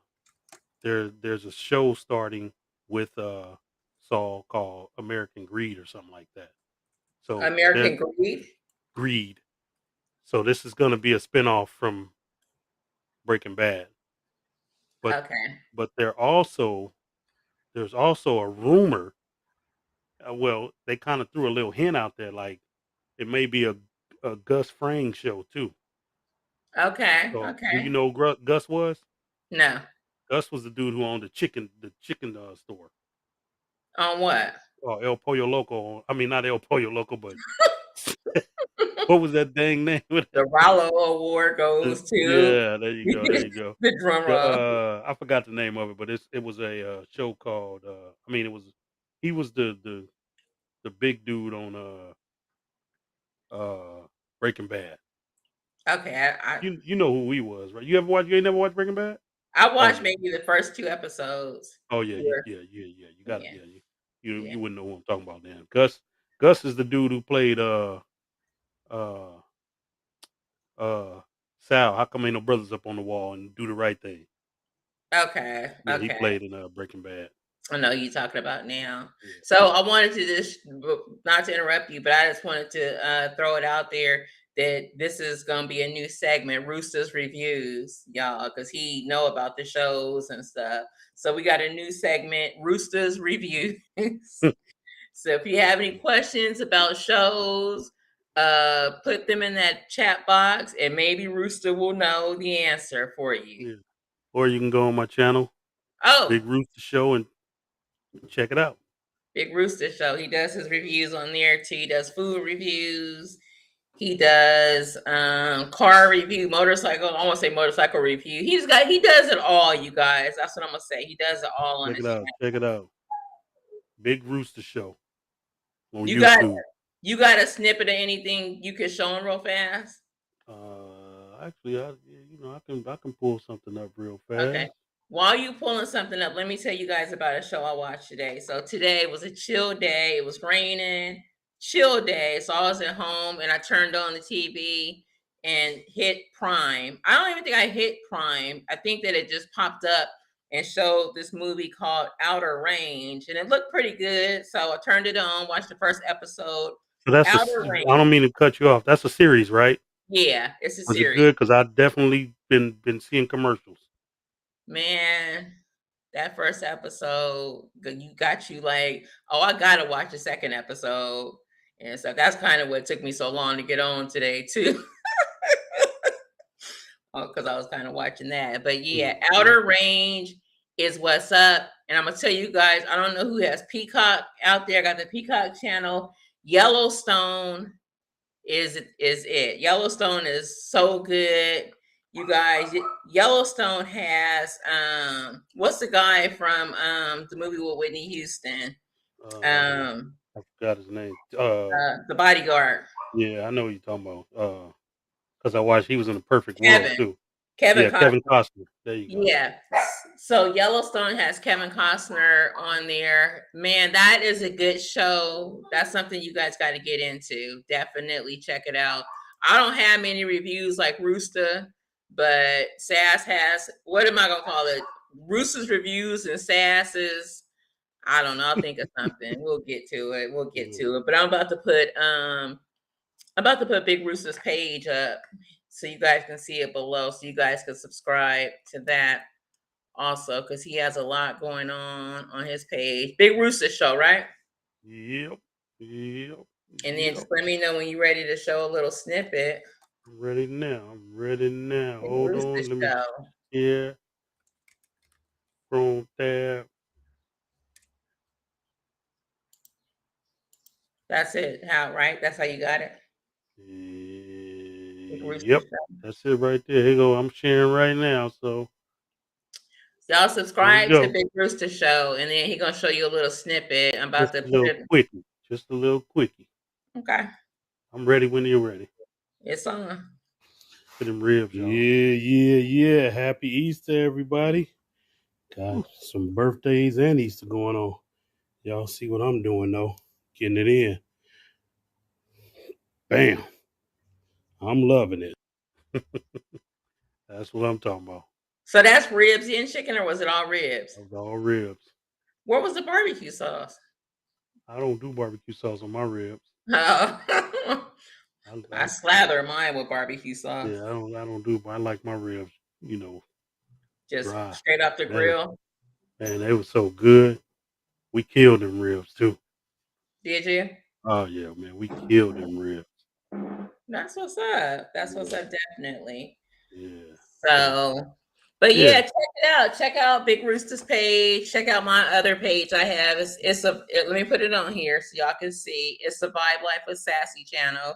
there's a show starting with Saul called American Greed or something like that. So American that Greed. Greed. So this is going to be a spinoff from Breaking Bad, but Okay. there's also a rumor. Well, they kind of threw a little hint out there, like it may be a Gus Fring show too. Okay. So do you Okay. know who Gus was? No. Gus was the dude who owned the chicken store. On what? El Pollo Loco. I mean, not El Pollo Loco, but what was that dang name? The Rollo Award goes to Yeah, there you go. There you go. the drum roll. I forgot the name of it, but it was a show called. I mean, he was the big dude on Breaking Bad. Okay. You know who he was, right? You ain't never watched Breaking Bad? I Oh watched yeah. maybe the first two episodes. Oh yeah, Yeah. yeah. You got it. Yeah. Yeah, Yeah. you wouldn't know who I'm talking about then. Gus is the dude who played uh Sal, how come ain't no brothers up on the wall and do the right thing? Okay, Yeah, he okay. played in Breaking Bad. I know you're talking about now. Yeah. So I wanted to just, not to interrupt you, but I just wanted to throw it out there that this is going to be a new segment, Rooster's Reviews, y'all, because he know about the shows and stuff. So we got a new segment, Rooster's Reviews. So if you have any questions about shows, put them in that chat box, and maybe Rooster will know the answer for you. Yeah. Or you can go on my channel, Big Oh, Rooster Show, and check it out. Big Rooster Show. He does his reviews on there too. He does food reviews. He does car review, motorcycle. I want to say motorcycle review. He does it all, you guys. That's what I'm gonna say. He does it all on Check his it out. channel. Check it out. Big Rooster Show on You got YouTube. you got a snippet of anything you could show him real fast? Actually, I can pull something up real fast. Okay. While you pulling something up, let me tell you guys about a show I watched today. So today was a chill day. It was raining, chill day. So I was at home and I turned on the TV and hit Prime. I don't even think I hit Prime. I think that it just popped up and showed this movie called Outer Range, and it looked pretty good. So I turned it on, watched the first episode. So that's Outer I Range. don't mean to cut you off. That's a series, right? Yeah, it's a Was it series. good? Because I definitely been seeing commercials. Man, that first episode, you got you like, oh, I gotta watch the second episode. And so that's kind of what took me so long to get on today, too. Because I was kind of watching that. But yeah, Outer Range is what's up. And I'm gonna tell you guys, I don't know who has Peacock out there. I got the Peacock channel. Yellowstone is it. Yellowstone is so good. You guys, Yellowstone has what's the guy from the movie with Whitney Houston? I forgot his name. The Bodyguard. Yeah, I know what you're talking about. Because I watched, he was in a Perfect World Kevin. too. Kevin Yeah, Costner. Kevin Costner. There you go. Yeah. So Yellowstone has Kevin Costner on there. Man, that is a good show. That's something you guys got to get into. Definitely check it out. I don't have many reviews like Roosta, but Sass has, what am I going to call it? Roosta's reviews and Sass's, I don't know. I'll think of something. We'll get to it. We'll get to it. But I'm about to put Big Rooster's page up so you guys can see it below, so you guys can subscribe to that also, because he has a lot going on his page. Big Rooster Show, right? Yep. And then just let me know when you're ready to show a little snippet. I'm ready now. Big Hold Rooster on. Let me Show. here. Chrome tab. That's it. How, right? That's how you got it. Big Rooster Yep. Show. That's it right there. Here you go. I'm sharing right now. So Y'all subscribe to Big Rooster Show, and then he's gonna show you a little snippet. I'm about to put it. Quickie. Just a little quickie. Okay. I'm ready when you're ready. It's on. For them ribs, y'all. Yeah. Happy Easter, everybody. Got some birthdays and Easter going on. Y'all see what I'm doing, though. Getting it in. Bam. I'm loving it. That's what I'm talking about. So that's ribs and chicken, or was it all ribs? That was all ribs. Where was the barbecue sauce? I don't do barbecue sauce on my ribs. Oh. I slather mine with barbecue sauce. Yeah, I don't do, but I like my ribs, just dry. Straight off the grill. Man, they were so good. We killed them ribs too. Did you? Oh yeah, man, we killed them ribs. That's what's up. That's what's up, definitely. Yeah. So, but yeah, check it out. Check out Big Rooster's page. Check out my other page I have. Let me put it on here so y'all can see. It's the Vibe Life with Sassy channel.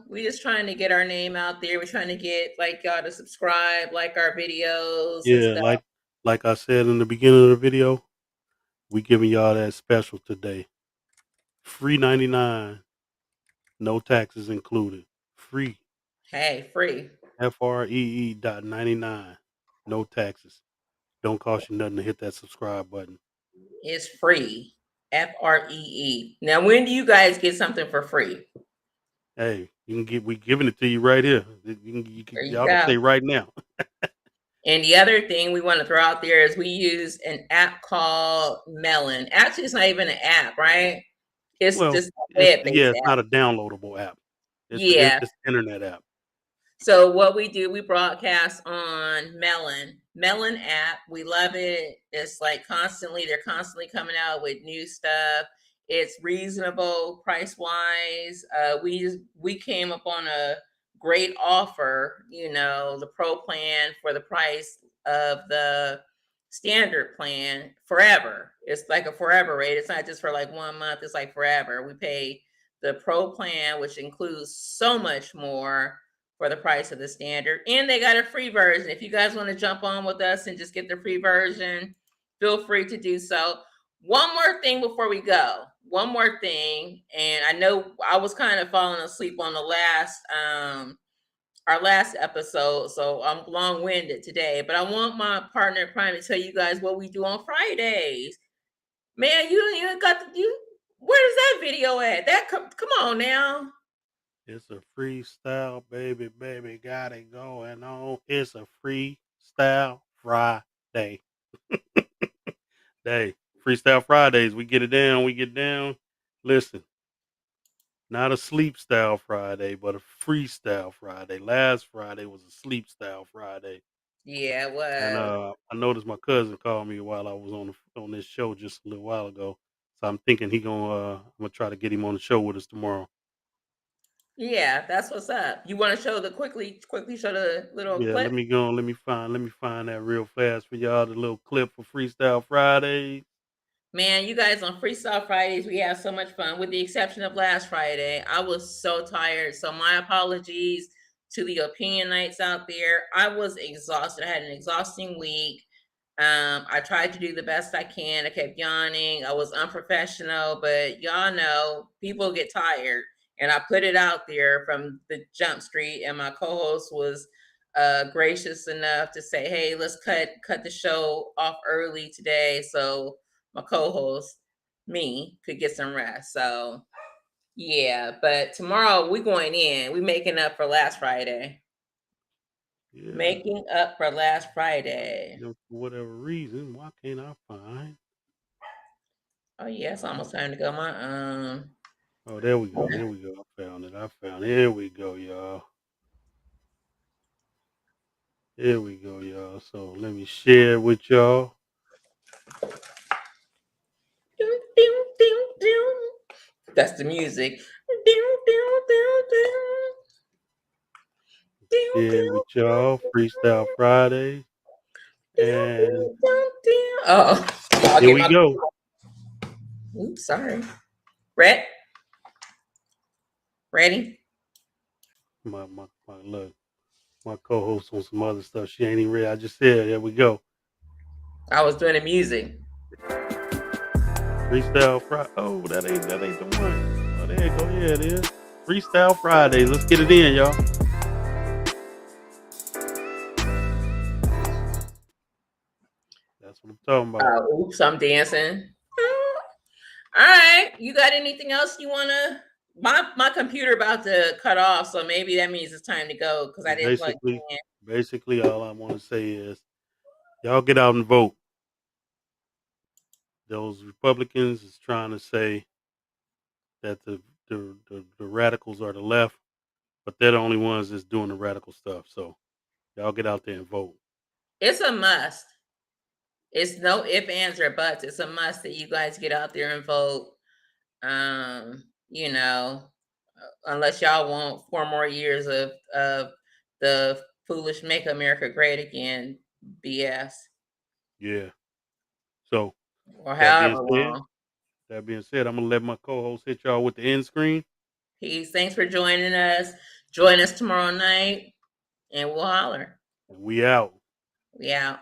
We just trying to get our name out there. We're trying to get y'all to subscribe, like our videos. Yeah, like I said in the beginning of the video, we giving y'all that special today. Free 99, no taxes included. Free. Hey, free. FREE.99, no taxes. Don't cost you nothing to hit that subscribe button. It's free. FREE. Now, when do you guys get something for free? Hey, we giving it to you right here. There you Y'all can go. say right now. And the other thing we want to throw out there is we use an app called Melon. Actually, it's not even an app, right? It's Well, just a web-based it's app. not a downloadable app. Yeah. It's an internet app. So what we do, we broadcast on Melon app. We love it. It's like they're constantly coming out with new stuff. It's reasonable price wise. We came up on a great offer, the pro plan for the price of the standard plan forever. It's like a forever rate. It's not just for like 1 month, it's like forever. We pay the pro plan, which includes so much more for the price of the standard. And they got a free version. If you guys want to jump on with us and just get the free version, feel free to do so. One more thing before we go. One more thing. And I know I was kind of falling asleep on the last our last episode, so I'm long-winded today, but I want my partner in crime to tell you guys what we do on Fridays. Man, you got where's that video at? Come on now. It's a freestyle, baby, got it going on. It's a freestyle Friday. Hey, freestyle Fridays. We get it down. We get down. Listen, not a sleep style Friday, but a freestyle Friday. Last Friday was a sleep style Friday. Yeah, it And was. I noticed my cousin called me while I was on this show just a little while ago. So I'm thinking I'm gonna try to get him on the show with us tomorrow. Yeah, that's what's up. You want to show quickly show the little Yeah, clip? let me find that real fast for y'all, the little clip for Freestyle Friday. Man, you guys on Freestyle Fridays, we have so much fun, with the exception of last Friday. I was so tired. So my apologies to the opinion nights out there. I was exhausted. I had an exhausting week. I tried to do the best I can. I kept yawning. I was unprofessional, but y'all know people get tired. And I put it out there from the jump street, and my co-host was gracious enough to say, "Hey, let's cut the show off early today, so my co-host, me, could get some rest." So yeah, but tomorrow we going in. We making up for last Friday. Yeah. Making up for last Friday. For whatever reason, why can't I find? Oh yeah, it's almost time to go. Oh, there we go. Here we go. I found it. Here we go, y'all. Here we go, y'all. So let me share with y'all. That's the music. Share with y'all Freestyle Friday. And Oh, here we go. Oops, sorry. Ready? My look. My co-host on some other stuff. She ain't even ready. I just said, there we go. I was doing the music. Freestyle Friday. Oh, that ain't the one. Oh, there you go. Yeah, it is. Freestyle Friday. Let's get it in, y'all. That's what I'm talking about. Oops, I'm dancing. All right. You got anything else you wanna? My computer about to cut off, so maybe that means it's time to go because I didn't plug it in. Basically, all I want to say is, y'all get out and vote. Those Republicans is trying to say that the radicals are the left, but they're the only ones that's doing the radical stuff. So y'all get out there and vote. It's a must. It's no ifs, ands, or buts. It's a must that you guys get out there and vote. You know, unless y'all want 4 more years of the foolish "Make America Great Again" BS. Yeah. So Or however long. that being said, I'm gonna let my co-host hit y'all with the end screen. Peace. Thanks for joining us. Join us tomorrow night, and we'll holler. And we out. We out.